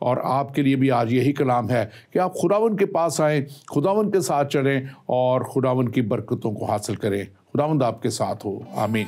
[SPEAKER 1] और आपके लिए भी आज यही कलाम है कि आप खुदावन के पास आएँ, खुदावन के साथ चलें और खुदावन की बरकतों को हासिल करें। खुदावंद आपके साथ हो। आमीन।